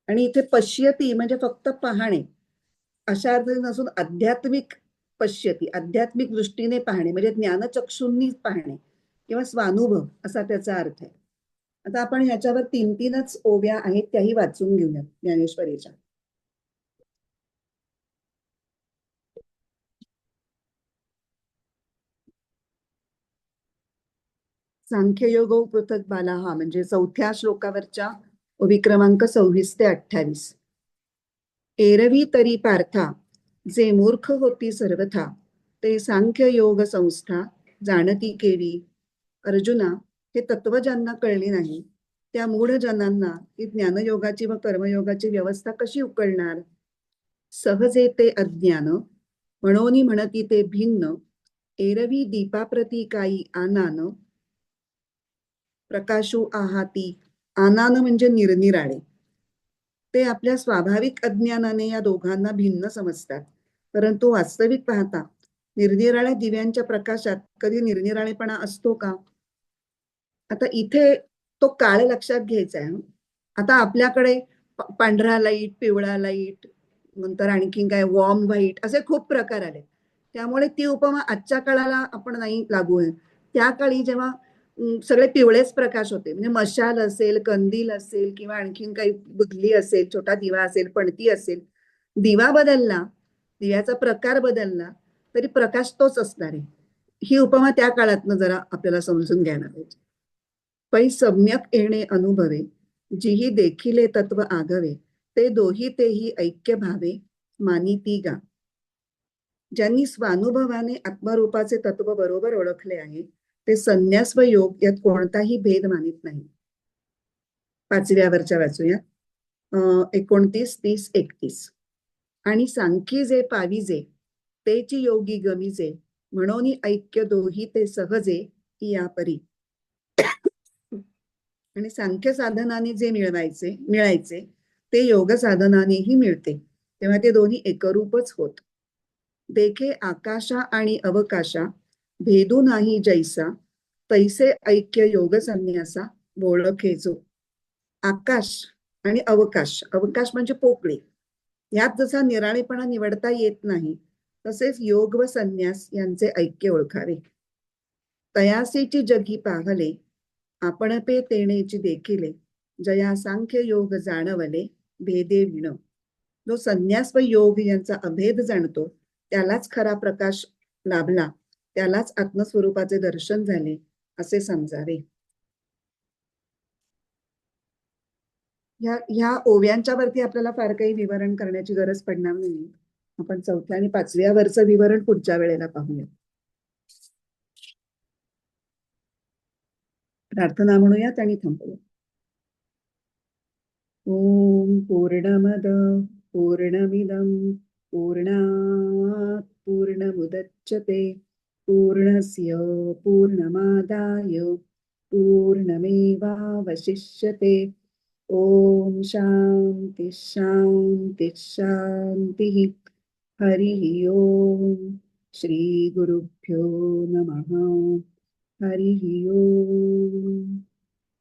Speaker 1: आणि इथे पश्यति म्हणजे फक्त पाहणे अशा अर्थाने नसून आध्यात्मिक पश्यति, आध्यात्मिक दृष्टीने पाहणे म्हणजे ज्ञानचक्षुंनी पाहणे किंवा स्वानुभव असा त्याचा अर्थ आहे. आता आपण ह्याच्यावर 3-3च ओव्या आहेत, त्याही वाचून घेऊयात ज्ञानेश्वरीच्या. सांख्ययोगो पृथक बालाहा म्हणजे चौथ्या श्लोकावरच्या ओवी क्रमांक 26 ते 28. एरवी तरी पार्था जे मूर्ख होती सर्वथा, ते सांख्य योग संस्था जाणती केवी. अर्जुना, हे तत्व ज्यांना कळले नाही त्या मूढ जनांना ही ज्ञानयोगाची व कर्मयोगाची व्यवस्था कशी उकळणार. सहजे ते अज्ञान म्हणोनी म्हणती ते भिन्न, एरवी दीपाप्रती काही आनान प्रकाशू आहाती. आनान म्हणजे निरनिराळे. ते आपल्या स्वाभाविक अज्ञानाने या दोघांना भिन्न समजतात, परंतु वास्तविक पाहता निरनिराळ्या दिव्यांच्या प्रकाशात कधी निरनिराळेपणा असतो का. आता इथे तो काळ लक्षात घ्यायचा आहे. आता आपल्याकडे पांढरा लाईट, पिवळा लाईट, नंतर आणखीन काय वॉर्म व्हाईट असे खूप प्रकार आले. त्यामुळे ती उपमा आजच्या काळाला आपण नाही लागू आहे. त्या काळी जेव्हा सगळे पिवळेच प्रकाश होते, म्हणजे मशाल असेल, कंदील असेल किंवा आणखीन काही बुदली असेल, छोटा दिवा असेल, पणती असेल, दिवा बदलला, दिव्याचा प्रकार बदलला तरी प्रकाश तोच असणार आहे. ही उपमा त्या काळातनं जरा आपल्याला समजून घ्यायला पाहिजे. पै सम्यक येणे अनुभवे, जिही देखिले तत्व आगवे, ते दोही तेही ऐक्य भावे मानिती गा. ज्यांनी स्वानुभवाने आत्मरूपाचे तत्व बरोबर ओळखले आहे ते संन्यास व योग यात कोणताही भेद मानित नाही. 5व्या वाचूया. 29, 30, 31. आणि सांख्यी जे पाविजे तेची योगी गमिजे म्हणून ऐक्य दोही ते सहजे या परी. आणि सांख्य साधनाने जे मिळायचे ते योग साधनानेही मिळते तेव्हा ते दोन्ही एकरूपच होत. देखे आकाशा आणि अवकाशा भेदू नाही जैसा तैसे ऐक्य योग संन्यासा ओळखेजो. आकाश आणि अवकाश, अवकाश म्हणजे पोकळी, यात जसा निराळेपणा निवडता येत नाही तसेच योग व संन्यास यांचे ऐक्य ओळखावे. तयासेची जगी पाहले आपण पे तेणेची देखिले जया सांख्य योग जाणवले भेदे विण. जो संन्यास व योग यांचा अभेद जाणतो त्यालाच खरा प्रकाश लाभला, त्यालाच आत्मस्वरूपाचे दर्शन झाले असे समजावे. ह्या ओव्यांच्या वरती आपल्याला फार काही विवरण करण्याची गरज पडणार नाही. आपण 4थ्या आणि 5व्या वरचं विवरण पुढच्या वेळेला पाहूया. प्रार्थना म्हणूयात आणि थांबूया. ओम पूर्णमद पूर्णमिदं पूर्णात् पूर्णमुदच्यते पूर्णस्य पूर्णमादाय पूर्णमेवावशिष्यते. ओम शांती शांती शांती. हरि ओम. श्री गुरुभ्यो नमः. हरि ओम.